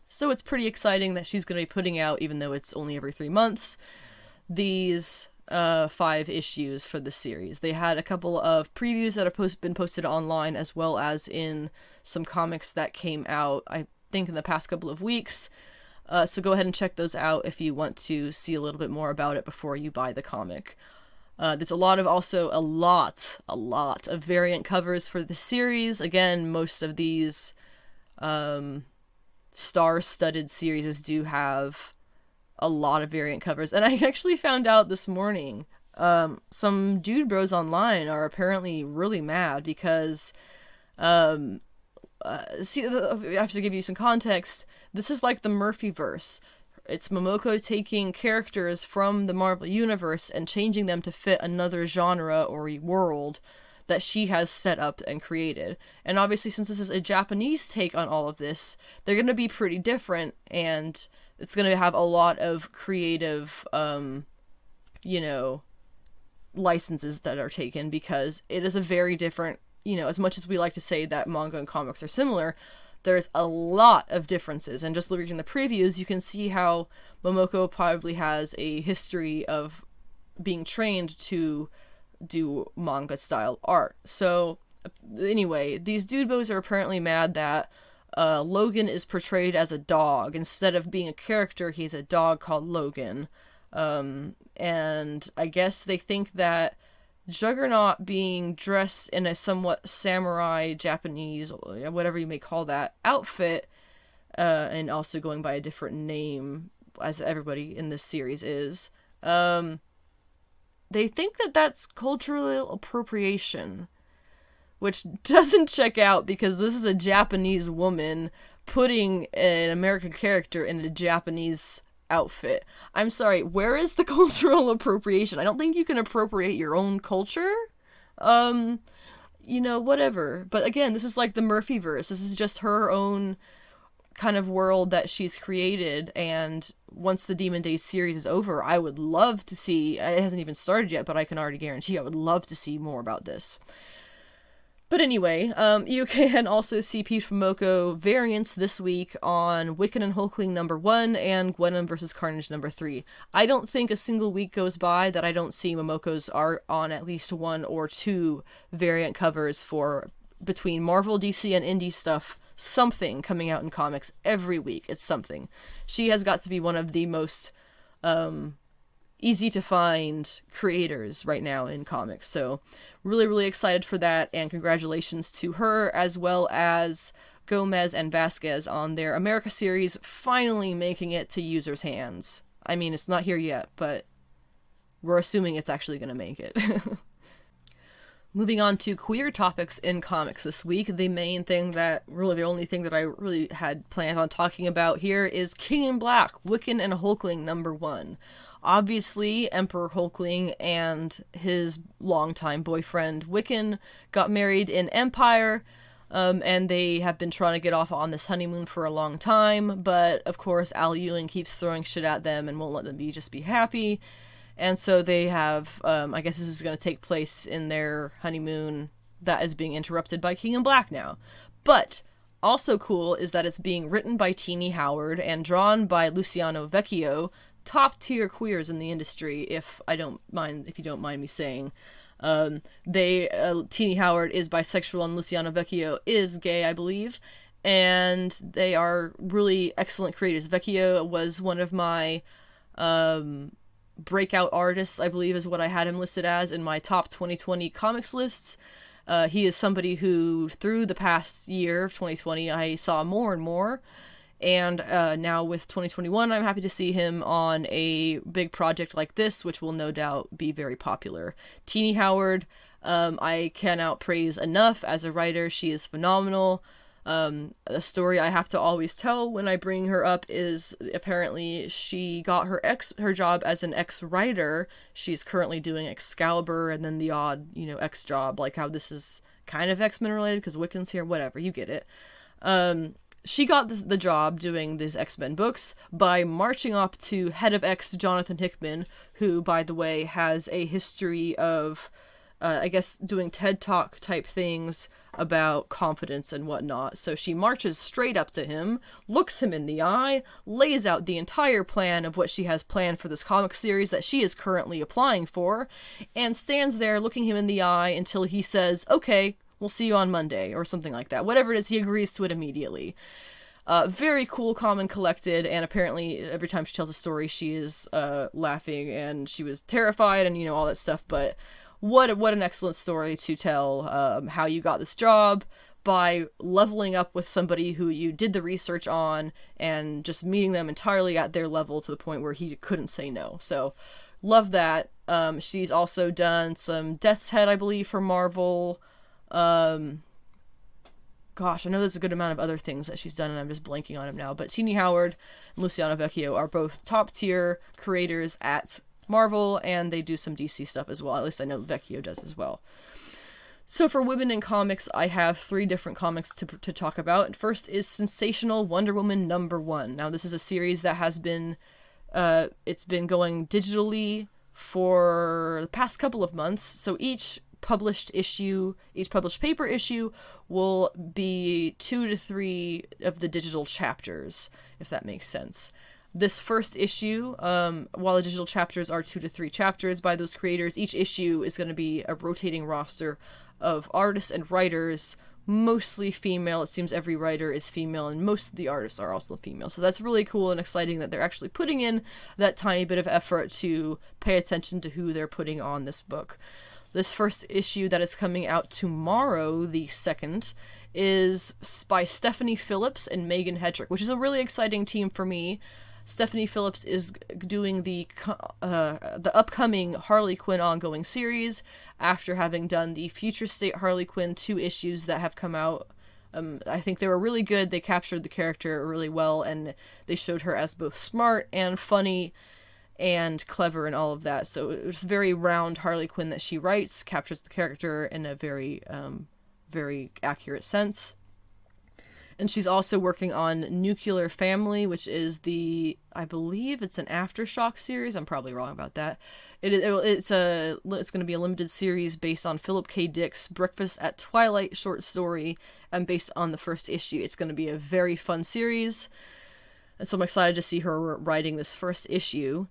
so it's pretty exciting that she's going to be putting out, even though it's only every 3 months, these 5 issues for the series. They had a couple of previews that have been posted online, as well as in some comics that came out, I think, in the past couple of weeks. So go ahead and check those out if you want to see a little bit more about it before you buy the comic. There's a lot of variant covers for the series. Again, most of these star-studded series do have a lot of variant covers. And I actually found out this morning, some dude bros online are apparently really mad because I have to give you some context. This is like the Murphyverse. It's Momoko taking characters from the Marvel Universe and changing them to fit another genre or world that she has set up and created. And obviously, since this is a Japanese take on all of this, they're going to be pretty different, and it's going to have a lot of creative, licenses that are taken, because it is a very different, as much as we like to say that manga and comics are similar, there's a lot of differences. And just reading the previews, you can see how Momoko probably has a history of being trained to do manga style art. So anyway, these dude bows are apparently mad that Logan is portrayed as a dog. Instead of being a character, he's a dog called Logan. And I guess they think that Juggernaut being dressed in a somewhat samurai, Japanese, whatever you may call that, outfit, and also going by a different name, as everybody in this series is, they think that that's cultural appropriation, which doesn't check out because this is a Japanese woman putting an American character in a Japanese outfit. I'm sorry, where is the cultural appropriation? I don't think you can appropriate your own culture. Whatever. But again, this is like the Murphyverse. This is just her own kind of world that she's created, and once the Demon Days series is over, I would love to see, it hasn't even started yet, but I can already guarantee I would love to see more about this. But anyway, you can also see Peach Momoko variants this week on Wiccan and Hulkling #1 and Gwenom vs. Carnage #3. I don't think a single week goes by that I don't see Momoko's art on at least 1 or 2 variant covers for between Marvel, DC, and indie stuff. Something coming out in comics every week. It's something. She has got to be one of the most easy to find creators right now in comics. So really, really excited for that, and congratulations to her as well as Gomez and Vasquez on their America series finally making it to users' hands. I mean, it's not here yet, but we're assuming it's actually going to make it. Moving on to queer topics in comics this week, the only thing that I really had planned on talking about here is King in Black, Wiccan and Hulkling #1. Obviously, Emperor Hulkling and his longtime boyfriend Wiccan got married in Empire, and they have been trying to get off on this honeymoon for a long time, but of course Al Ewing keeps throwing shit at them and won't let them just be happy. And so they have, I guess this is going to take place in their honeymoon that is being interrupted by King in Black now. But also cool is that it's being written by Teenie Howard and drawn by Luciano Vecchio, top tier queers in the industry, if you don't mind me saying. Teenie Howard is bisexual and Luciano Vecchio is gay, I believe. And they are really excellent creators. Vecchio was one of my, breakout artists, I believe is what I had him listed as in my top 2020 comics lists. He is somebody who, through the past year of 2020, I saw more and more, and now with 2021, I'm happy to see him on a big project like this, which will no doubt be very popular. Teenie Howard, I cannot praise enough as a writer. She is phenomenal. A story I have to always tell when I bring her up is apparently she got her job as an ex-writer. She's currently doing Excalibur and then the odd, X job, like how this is kind of X-Men related because Wiccan's here, whatever, you get it. She got the job doing these X-Men books by marching up to head of X Jonathan Hickman, who, by the way, has a history of, I guess, doing TED Talk type things about confidence and whatnot. So she marches straight up to him, looks him in the eye, lays out the entire plan of what she has planned for this comic series that she is currently applying for, and stands there looking him in the eye until he says, "Okay, we'll see you on Monday," or something like that. Whatever it is, he agrees to it immediately. Very cool, calm, and collected, and apparently every time she tells a story, she is laughing, and she was terrified, and all that stuff, but what an excellent story to tell, how you got this job by leveling up with somebody who you did the research on and just meeting them entirely at their level to the point where he couldn't say no. So, love that. She's also done some Death's Head, I believe, for Marvel. Gosh, I know there's a good amount of other things that she's done, and I'm just blanking on them now. But Teenie Howard and Luciano Vecchio are both top-tier creators at Marvel, and they do some DC stuff as well. At least I know Vecchio does as well. So for women in comics, I have 3 different comics to talk about. First is Sensational Wonder Woman #1. Now, this is a series that has been, it's been going digitally for the past couple of months. So each published paper issue will be 2 to 3 of the digital chapters, if that makes sense. This first issue, while the digital chapters are 2 to 3 chapters by those creators, each issue is going to be a rotating roster of artists and writers mostly female. It seems every writer is female, and most of the artists are also female. So that's really cool and exciting that they're actually putting in that tiny bit of effort to pay attention to who they're putting on this book. This first issue that is coming out tomorrow, the 2nd, is by Stephanie Phillips and Megan Hetrick, which is a really exciting team for me. Stephanie Phillips is doing the upcoming Harley Quinn ongoing series after having done the Future State Harley Quinn 2 issues that have come out. I think they were really good. They captured the character really well, and they showed her as both smart and funny and clever and all of that. So it was very round Harley Quinn that she writes, captures the character in a very, very accurate sense. And she's also working on Nuclear Family, which is I believe it's an Aftershock series. I'm probably wrong about that. It's going to be a limited series based on Philip K. Dick's Breakfast at Twilight short story, and based on the first issue. It's going to be a very fun series, and so I'm excited to see her writing this first issue.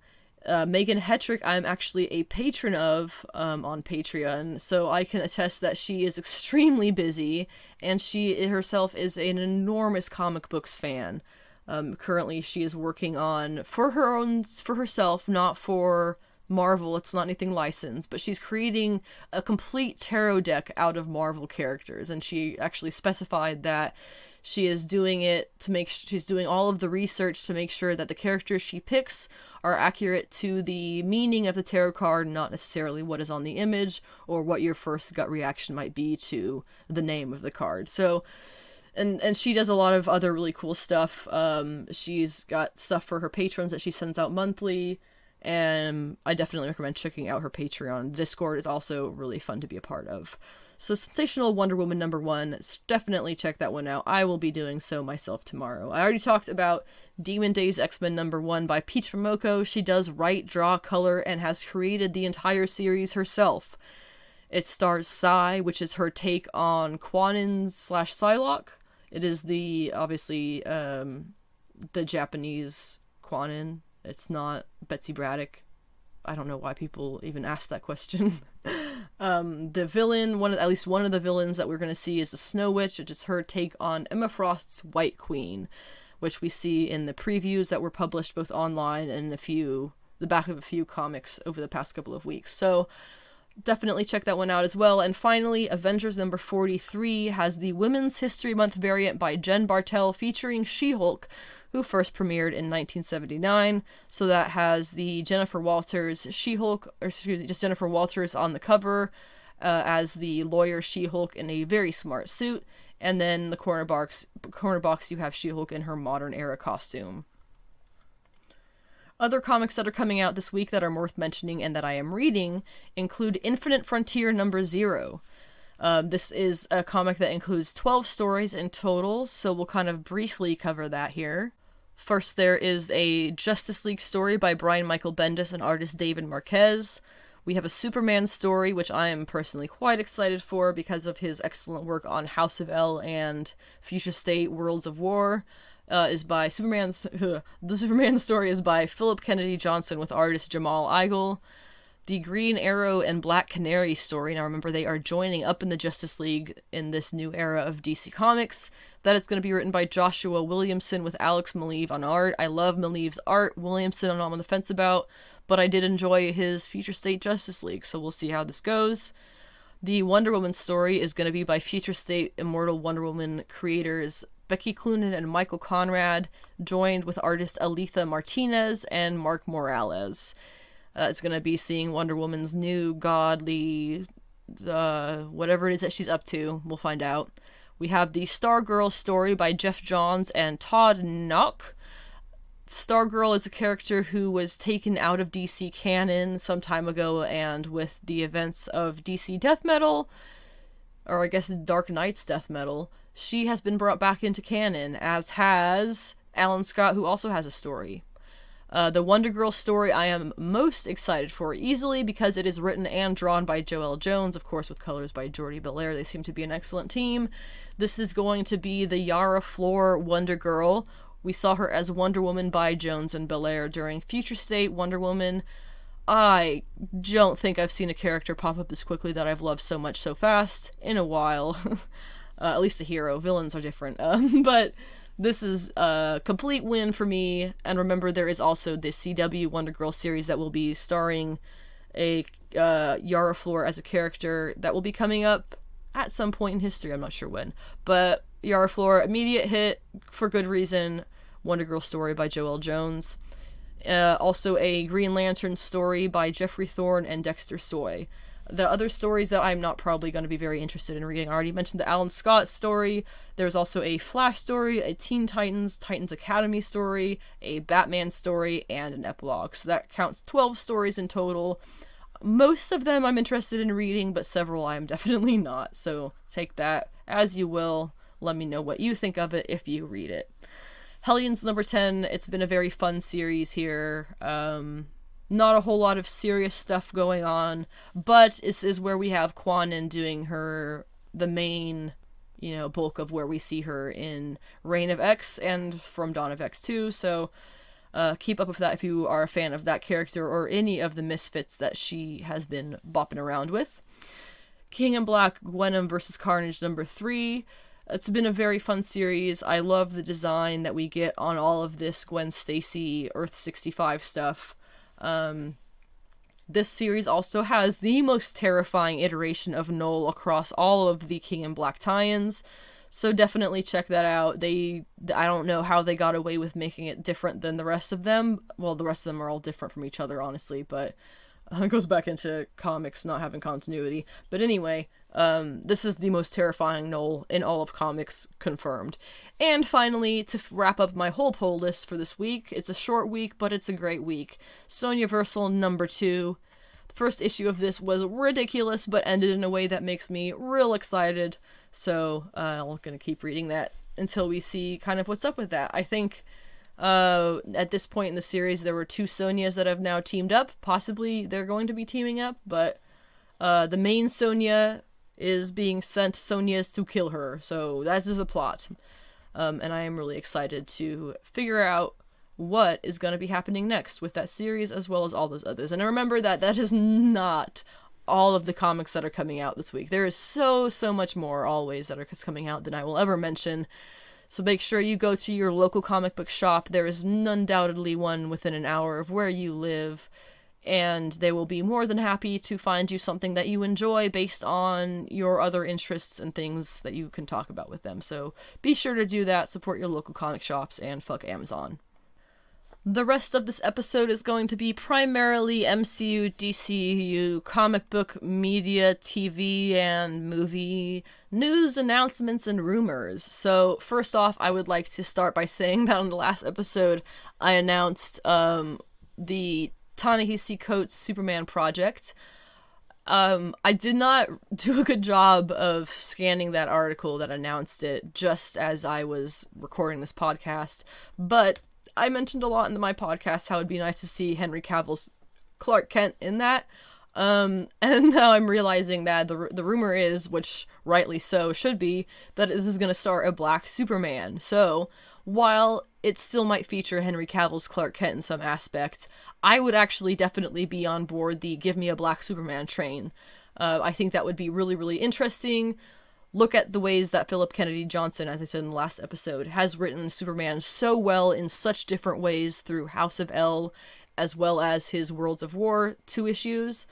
Megan Hetrick, I'm actually a patron of on Patreon, so I can attest that she is extremely busy, and she herself is an enormous comic books fan. Currently, she is working on for herself, not for Marvel. It's not anything licensed, but she's creating a complete tarot deck out of Marvel characters, and she actually specified that she is doing it she's doing all of the research to make sure that the characters she picks are accurate to the meaning of the tarot card, not necessarily what is on the image or what your first gut reaction might be to the name of the card. So, and she does a lot of other really cool stuff. She's got stuff for her patrons that she sends out monthly, and I definitely recommend checking out her Patreon. Discord is also really fun to be a part of. So Sensational Wonder Woman #1, definitely check that one out. I will be doing so myself tomorrow. I already talked about Demon Days X-Men #1 by Peach Momoko. She does write, draw, color, and has created the entire series herself. It stars Sai, which is her take on Quanin/Psylocke. It is obviously, the Japanese Quanin. It's not Betsy Braddock. I don't know why people even ask that question. The villain, at least one of the villains that we're going to see is the Snow Witch, which is her take on Emma Frost's White Queen, which we see in the previews that were published both online and the back of a few comics over the past couple of weeks. So definitely check that one out as well. And finally, Avengers #43 has the Women's History Month variant by Jen Bartel featuring She-Hulk, who first premiered in 1979. So that has the Jennifer Walters She-Hulk, or excuse me, just Jennifer Walters on the cover as the lawyer She-Hulk in a very smart suit. And then the corner box you have She-Hulk in her modern era costume. Other comics that are coming out this week that are worth mentioning and that I am reading include Infinite Frontier #0. This is a comic that includes 12 stories in total, so we'll kind of briefly cover that here. First, there is a Justice League story by Brian Michael Bendis and artist David Marquez. We have a Superman story, which I am personally quite excited for because of his excellent work on House of L and Future State Worlds of War. Is by the Superman story is by Philip Kennedy Johnson with artist Jamal Igle. The Green Arrow and Black Canary story, now remember they are joining up in the Justice League in this new era of DC Comics. That is going to be written by Joshua Williamson with Alex Maleev on art. I love Maleev's art. Williamson I'm on the fence about, but I did enjoy his Future State Justice League, so we'll see how this goes. The Wonder Woman story is going to be by Future State Immortal Wonder Woman creators Becky Cloonan and Michael Conrad, joined with artist Aletha Martinez and Mark Morales. It's going to be seeing Wonder Woman's new godly, whatever it is that she's up to. We'll find out. We have the Stargirl story by Jeff Johns and Todd Knock. Stargirl is a character who was taken out of DC canon some time ago, and with the events of DC Death Metal, or I guess Dark Knight's Death Metal, she has been brought back into canon, as has Alan Scott, who also has a story. The Wonder Girl story I am most excited for, easily because it is written and drawn by Joelle Jones, of course with colors by Jordi Belair. They seem to be an excellent team. This is going to be the Yara Flor Wonder Girl. We saw her as Wonder Woman by Jones and Belair during Future State Wonder Woman. I don't think I've seen a character pop up this quickly that I've loved so much so fast in a while. At least a hero. Villains are different. But this is a complete win for me. And remember, there is also this CW Wonder Girl series that will be starring a Yara Flor as a character that will be coming up at some point in history. I'm not sure when. But Yara Flor, immediate hit for good reason. Wonder Girl story by Joelle Jones. Also a Green Lantern story by Jeffrey Thorne and Dexter Soy. The other stories that I'm not probably going to be very interested in reading, I already mentioned the Alan Scott story. There's also a Flash story, a Teen Titans, Titans Academy story, a Batman story, and an epilogue. So that counts 12 stories in total. Most of them I'm interested in reading, but several I'm definitely not. So take that as you will. Let me know what you think of it if you read it. Hellions number 10, it's been a very fun series here. Not a whole lot of serious stuff going on, but this is where we have Kwannon doing the main, bulk of where we see her in Reign of X and from Dawn of X 2, so keep up with that if you are a fan of that character or any of the misfits that she has been bopping around with. King in Black, Gwenom vs. Carnage number 3. It's been a very fun series. I love the design that we get on all of this Gwen Stacy Earth 65 stuff. This series also has the most terrifying iteration of Null across all of the King in Black tie-ins, so definitely check that out. I don't know how they got away with making it different than the rest of them. Well, the rest of them are all different from each other, honestly, but it goes back into comics not having continuity. But anyway, this is the most terrifying Null in all of comics, confirmed. And finally, to wrap up my whole poll list for this week, it's a short week, but it's a great week. Sonja Versal number 2. The first issue of this was ridiculous, but ended in a way that makes me real excited. So I'm gonna keep reading that until we see kind of what's up with that. I think at this point in the series, there were 2 Sonjas that have now teamed up. Possibly they're going to be teaming up, but the main Sonja is being sent Sonjas to kill her, so that is the plot. And I am really excited to figure out what is going to be happening next with that series, as well as all those others. And remember that is not all of the comics that are coming out this week. There is so much more always that are coming out than I will ever mention. So make sure you go to your local comic book shop. There is undoubtedly one within an hour of where you live, and they will be more than happy to find you something that you enjoy based on your other interests and things that you can talk about with them. So be sure to do that, support your local comic shops, and fuck Amazon. The rest of this episode is going to be primarily MCU, DCU, comic book, media, TV, and movie news, announcements, and rumors. So first off, I would like to start by saying that on the last episode, I announced the Ta-Nehisi Coates Superman project. I did not do a good job of scanning that article that announced it just as I was recording this podcast, but I mentioned a lot in my podcast how it'd be nice to see Henry Cavill's Clark Kent in that, and now I'm realizing that the rumor is, which rightly so should be, that this is going to star a black Superman. So while it still might feature Henry Cavill's Clark Kent in some aspect, I would actually definitely be on board the give me a black Superman train. I think that would be really, really interesting. Look at the ways that Philip Kennedy Johnson, as I said in the last episode, has written Superman so well in such different ways through House of L, as well as his Worlds of War 2 issues.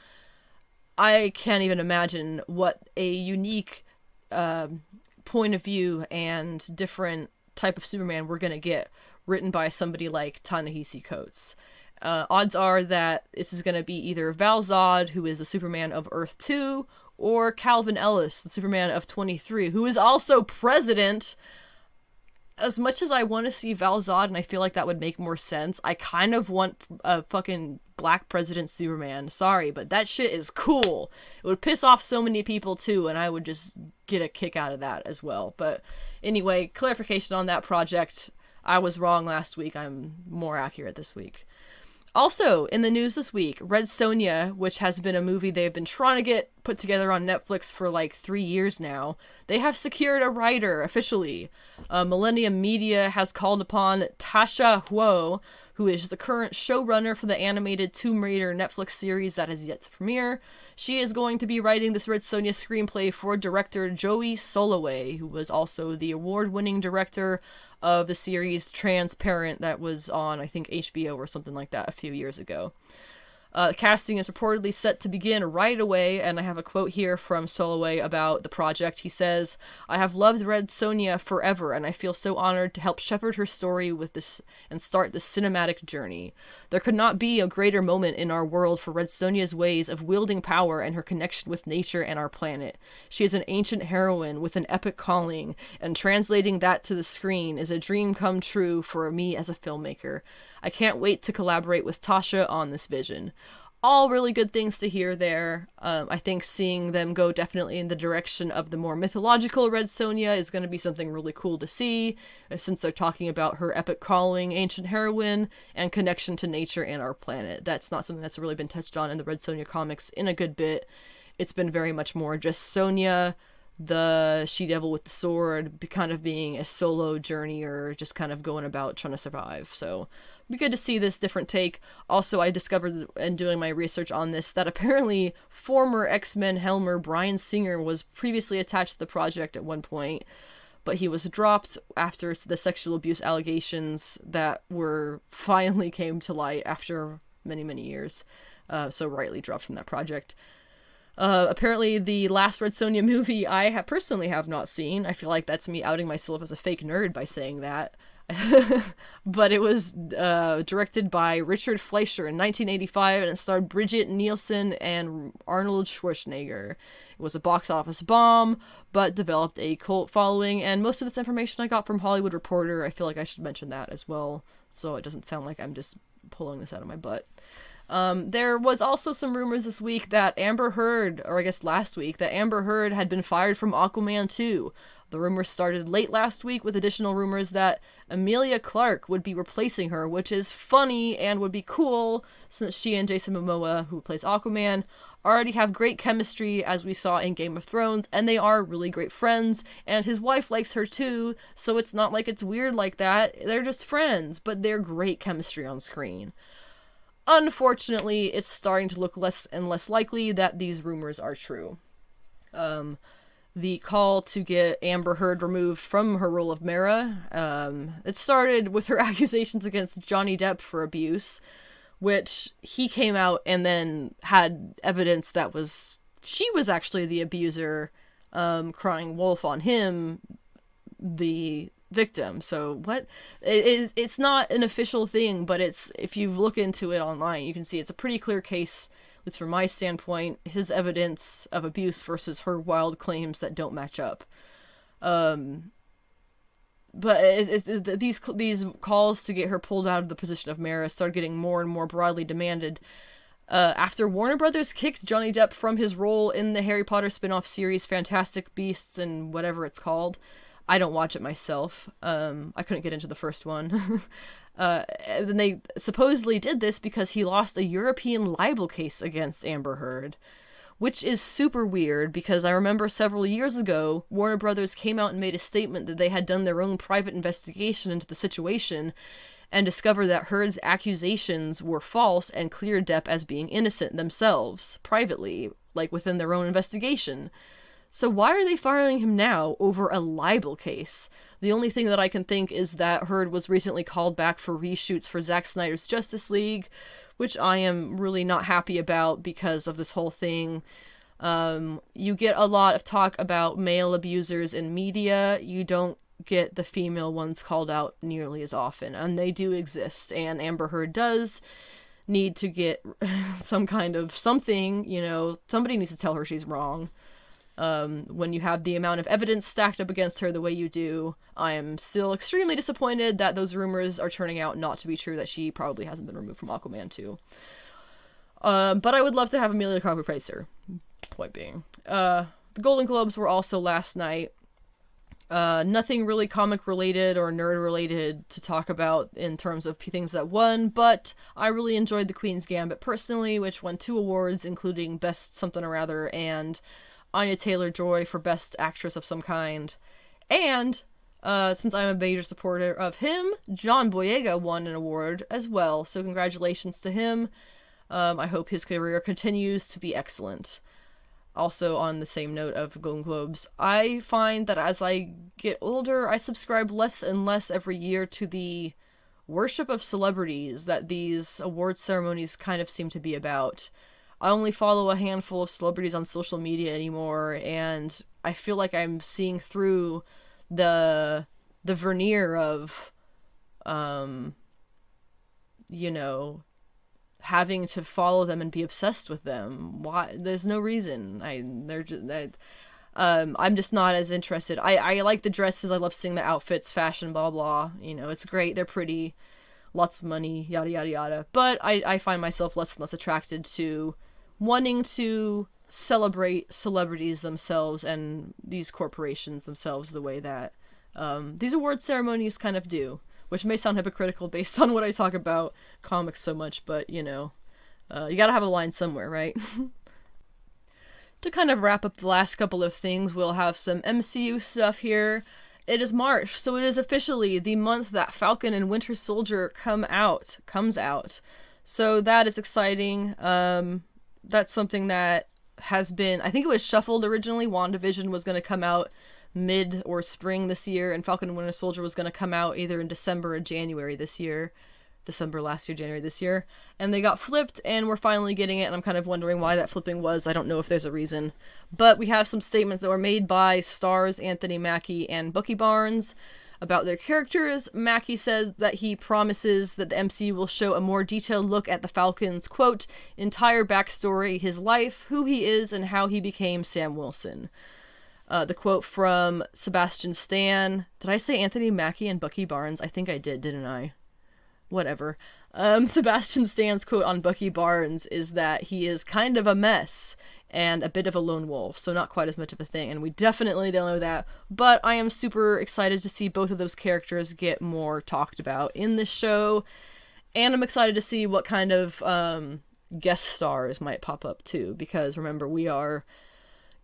I can't even imagine what a unique point of view and different type of Superman we're going to get written by somebody like Ta-Nehisi Coates. Odds are that this is going to be either Val Zod, who is the Superman of Earth 2, or Calvin Ellis, the Superman of 23, who is also president. As much as I want to see Val Zod, and I feel like that would make more sense, I kind of want a fucking black president Superman. Sorry, but that shit is cool. It would piss off so many people too, and I would just get a kick out of that as well. But anyway, clarification on that project. I was wrong last week. I'm more accurate this week. Also, in the news this week, Red Sonja, which has been a movie they've been trying to get put together on Netflix for like 3 years now, they have secured a writer officially. Millennium Media has called upon Tasha Huo, who is the current showrunner for the animated Tomb Raider Netflix series that has yet to premiere. She is going to be writing this Red Sonja screenplay for director Joey Soloway, who was also the award-winning director of the series Transparent that was on, I think, HBO or something like that a few years ago. Casting is reportedly set to begin right away, and I have a quote here from Soloway about the project. He says, "I have loved Red Sonja forever, and I feel so honored to help shepherd her story with this and start this cinematic journey. There could not be a greater moment in our world for Red Sonja's ways of wielding power and her connection with nature and our planet. She is an ancient heroine with an epic calling, and translating that to the screen is a dream come true for me as a filmmaker. I can't wait to collaborate with Tasha on this vision." All really good things to hear there. I think seeing them go definitely in the direction of the more mythological Red Sonja is going to be something really cool to see, since they're talking about her epic calling, ancient heroine, and connection to nature and our planet. That's not something that's really been touched on in the Red Sonja comics in a good bit. It's been very much more just Sonja, the she-devil with the sword, kind of being a solo journey or just kind of going about trying to survive. So be good to see this different take. Also, I discovered in doing my research on this that apparently former X-Men Helmer Bryan Singer was previously attached to the project at one point, but he was dropped after the sexual abuse allegations that were finally came to light after many, many years. So rightly dropped from that project. Apparently the last Red Sonja movie I personally have not seen. I feel like that's me outing myself as a fake nerd by saying that. But it was directed by Richard Fleischer in 1985, and it starred Bridget Nielsen and Arnold Schwarzenegger. It was a box office bomb, but developed a cult following, and most of this information I got from Hollywood Reporter. I feel like I should mention that as well, so it doesn't sound like I'm just pulling this out of my butt. There was also some rumors this week that Amber Heard, or I guess last week, that Amber Heard had been fired from Aquaman 2. The rumors started late last week with additional rumors that Emilia Clarke would be replacing her, which is funny and would be cool since she and Jason Momoa, who plays Aquaman, already have great chemistry as we saw in Game of Thrones, and they are really great friends, and his wife likes her too, so it's not like it's weird like that. They're just friends, but they're great chemistry on screen. Unfortunately, it's starting to look less and less likely that these rumors are true. The call to get Amber Heard removed from her role of Mera, it started with her accusations against Johnny Depp for abuse, which he came out and then had evidence that she was actually the abuser, crying wolf on him, the victim. So what? It's not an official thing, but if you look into it online, you can see it's a pretty clear case. It's from my standpoint, his evidence of abuse versus her wild claims that don't match up. But these calls to get her pulled out of the position of Mera started getting more and more broadly demanded after Warner Brothers kicked Johnny Depp from his role in the Harry Potter spin-off series Fantastic Beasts and whatever it's called. I don't watch it myself. I couldn't get into the first one. And they supposedly did this because he lost a European libel case against Amber Heard, which is super weird because I remember several years ago, Warner Brothers came out and made a statement that they had done their own private investigation into the situation and discovered that Heard's accusations were false and cleared Depp as being innocent themselves, privately, like within their own investigation. So why are they firing him now over a libel case? The only thing that I can think is that Heard was recently called back for reshoots for Zack Snyder's Justice League, which I am really not happy about because of this whole thing. You get a lot of talk about male abusers in media. You don't get the female ones called out nearly as often, and they do exist, and Amber Heard does need to get some kind of something, somebody needs to tell her she's wrong. When you have the amount of evidence stacked up against her the way you do, I am still extremely disappointed that those rumors are turning out not to be true, that she probably hasn't been removed from Aquaman 2. But I would love to have Emilia Clarke replace her. Point being. The Golden Globes were also last night. Nothing really comic related or nerd related to talk about in terms of things that won, but I really enjoyed The Queen's Gambit personally, which won 2 awards, including Best Something or Other and Anya Taylor-Joy for Best Actress of some kind. And Since I'm a major supporter of him, John Boyega won an award as well, so congratulations to him. I hope his career continues to be excellent. Also, on the same note of Golden Globes, I find that as I get older, I subscribe less and less every year to the worship of celebrities that these award ceremonies kind of seem to be about. I only follow a handful of celebrities on social media anymore, and I feel like I'm seeing through the veneer of, having to follow them and be obsessed with them. Why? There's no reason. I'm just not as interested. I like the dresses. I love seeing the outfits, fashion, blah, blah. It's great. They're pretty. Lots of money, yada, yada, yada. But I find myself less and less attracted to wanting to celebrate celebrities themselves and these corporations themselves the way that these award ceremonies kind of do, which may sound hypocritical based on what I talk about comics so much, but you gotta have a line somewhere, right? To kind of wrap up the last couple of things, we'll have some MCU stuff here. It is March, so it is officially the month that Falcon and Winter Soldier comes out. So that is exciting. That's something that has been, I think it was shuffled originally. WandaVision was going to come out mid or spring this year, and Falcon and Winter Soldier was going to come out either in December or January this year. December last year, January this year. And they got flipped, and we're finally getting it, and I'm kind of wondering why that flipping was. I don't know if there's a reason. But we have some statements that were made by stars Anthony Mackie and Bucky Barnes about their characters. Mackie said that he promises that the MCU will show a more detailed look at the Falcon's, quote, entire backstory, his life, who he is, and how he became Sam Wilson. The quote from Sebastian Stan. Did I say Anthony Mackie and Bucky Barnes? I think I did, didn't I? Whatever. Sebastian Stan's quote on Bucky Barnes is that he is kind of a mess and a bit of a lone wolf, so not quite as much of a thing, and we definitely don't know that, but I am super excited to see both of those characters get more talked about in this show, and I'm excited to see what kind of guest stars might pop up too, because remember, we are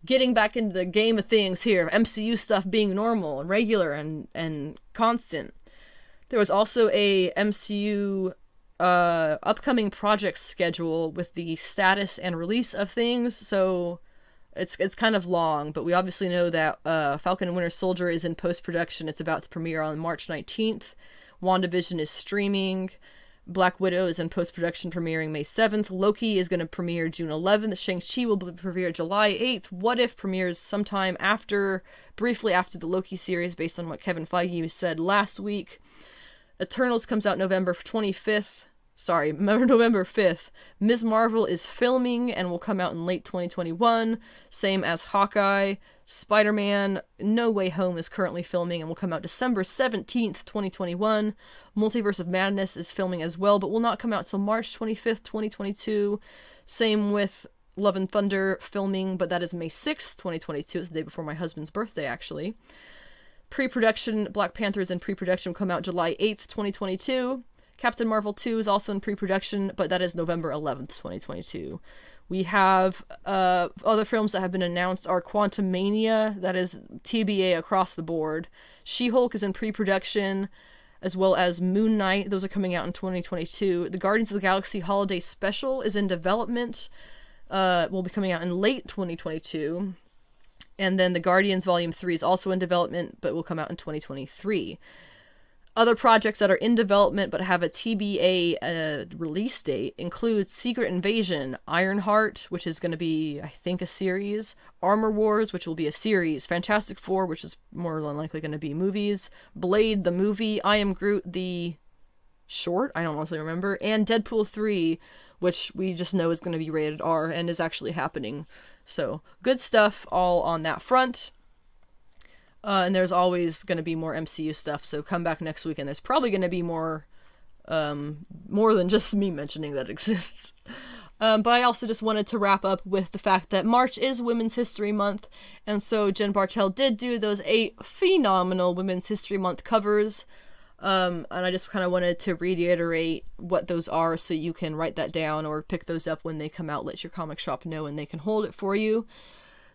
getting back into the game of things here, MCU stuff being normal and regular and constant. There was also a MCU upcoming project schedule with the status and release of things, so it's kind of long, but we obviously know that Falcon and Winter Soldier is in post-production. It's about to premiere on March 19th. WandaVision is streaming. Black Widow is in post-production, premiering May 7th. Loki is going to premiere June 11th. Shang-Chi will premiere July 8th. What If premieres sometime briefly after the Loki series, based on what Kevin Feige said last week. Eternals comes out November 5th. Ms. Marvel is filming and will come out in late 2021. Same as Hawkeye. Spider-Man No Way Home is currently filming and will come out December 17th, 2021. Multiverse of Madness is filming as well, but will not come out till March 25th, 2022. Same with Love and Thunder filming, but that is May 6th, 2022. It's the day before my husband's birthday, actually. Pre-production, Black Panther is in pre-production, will come out July 8th, 2022. Captain Marvel 2 is also in pre-production, but that is November 11th, 2022. We have other films that have been announced are Quantumania, that is TBA across the board. She-Hulk is in pre-production, as well as Moon Knight. Those are coming out in 2022. The Guardians of the Galaxy Holiday Special is in development. Will be coming out in late 2022. And then The Guardians Volume 3 is also in development, but will come out in 2023. Other projects that are in development but have a TBA release date include Secret Invasion, Ironheart, which is going to be, I think, a series, Armor Wars, which will be a series, Fantastic Four, which is more than likely going to be movies, Blade, the movie, I Am Groot, the short, I don't honestly remember, and Deadpool 3, which we just know is going to be rated R and is actually happening. So, good stuff all on that front. And there's always going to be more MCU stuff, so come back next week and there's probably going to be more than just me mentioning that it exists. But I also just wanted to wrap up with the fact that March is Women's History Month, and so Jen Bartel did do those 8 phenomenal Women's History Month covers. And I just kind of wanted to reiterate what those are so you can write that down or pick those up when they come out, let your comic shop know, and they can hold it for you.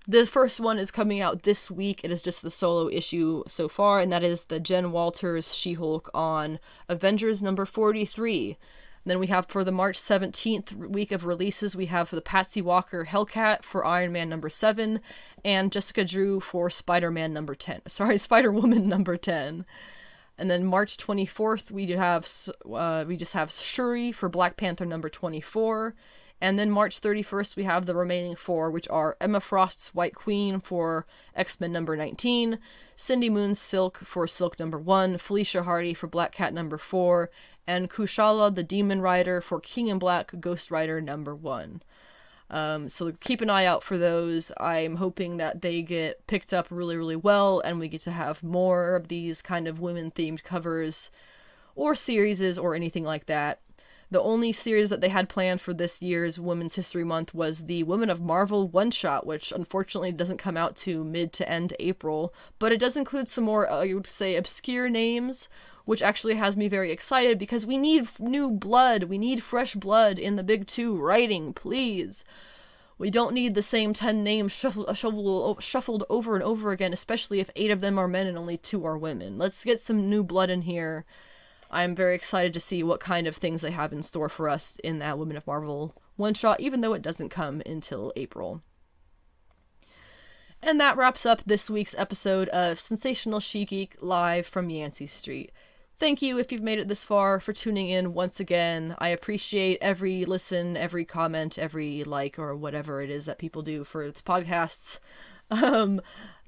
The first one is coming out this week. It is just the solo issue so far, and that is the Jen Walters She-Hulk on Avengers number 43. And then we have for the March 17th week of releases, we have for the Patsy Walker Hellcat for Iron Man number 7, and Jessica Drew for Spider-Man number 10. Sorry, Spider-Woman number 10. And then March 24th, we just have Shuri for Black Panther number 24. And then March 31st, we have the remaining 4, which are Emma Frost's White Queen for X-Men number 19, Cindy Moon's Silk for Silk number 1, Felicia Hardy for Black Cat number 4, and Kushala the Demon Rider for King in Black Ghost Rider number 1. So keep an eye out for those. I'm hoping that they get picked up really, really well, and we get to have more of these kind of women-themed covers, or series, or anything like that. The only series that they had planned for this year's Women's History Month was the Women of Marvel one-shot, which unfortunately doesn't come out to mid to end April, but it does include some more, I would say, obscure names, which actually has me very excited, because we need new blood, we need fresh blood in the big 2 writing, please. We don't need the same 10 names shuffled over and over again, especially if 8 of them are men and only 2 are women. Let's get some new blood in here. I'm very excited to see what kind of things they have in store for us in that Women of Marvel one-shot, even though it doesn't come until April. And that wraps up this week's episode of Sensational She-Geek live from Yancey Street. Thank you, if you've made it this far, for tuning in once again. I appreciate every listen, every comment, every like, or whatever it is that people do for its podcasts.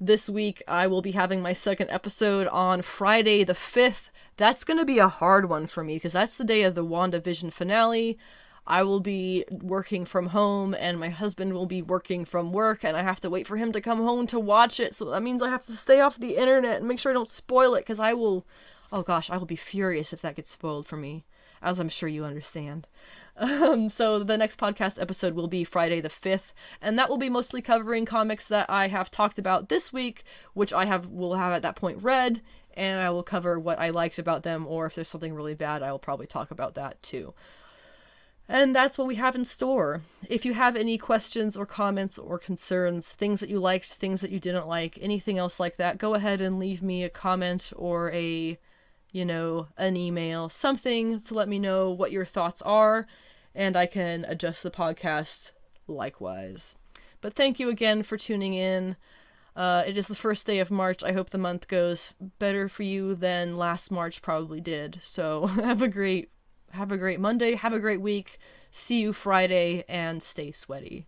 This week, I will be having my second episode on Friday the 5th. That's going to be a hard one for me, because that's the day of the WandaVision finale. I will be working from home, and my husband will be working from work, and I have to wait for him to come home to watch it, so that means I have to stay off the internet and make sure I don't spoil it, because I will be furious if that gets spoiled for me, as I'm sure you understand. So the next podcast episode will be Friday the 5th, and that will be mostly covering comics that I have talked about this week, which will have at that point read, and I will cover what I liked about them, or if there's something really bad, I will probably talk about that too. And that's what we have in store. If you have any questions or comments or concerns, things that you liked, things that you didn't like, anything else like that, go ahead and leave me a comment or an email, something to let me know what your thoughts are, and I can adjust the podcast likewise. But thank you again for tuning in. It is the first day of March. I hope the month goes better for you than last March probably did. So have a great Monday, have a great week, see you Friday, and stay sweaty.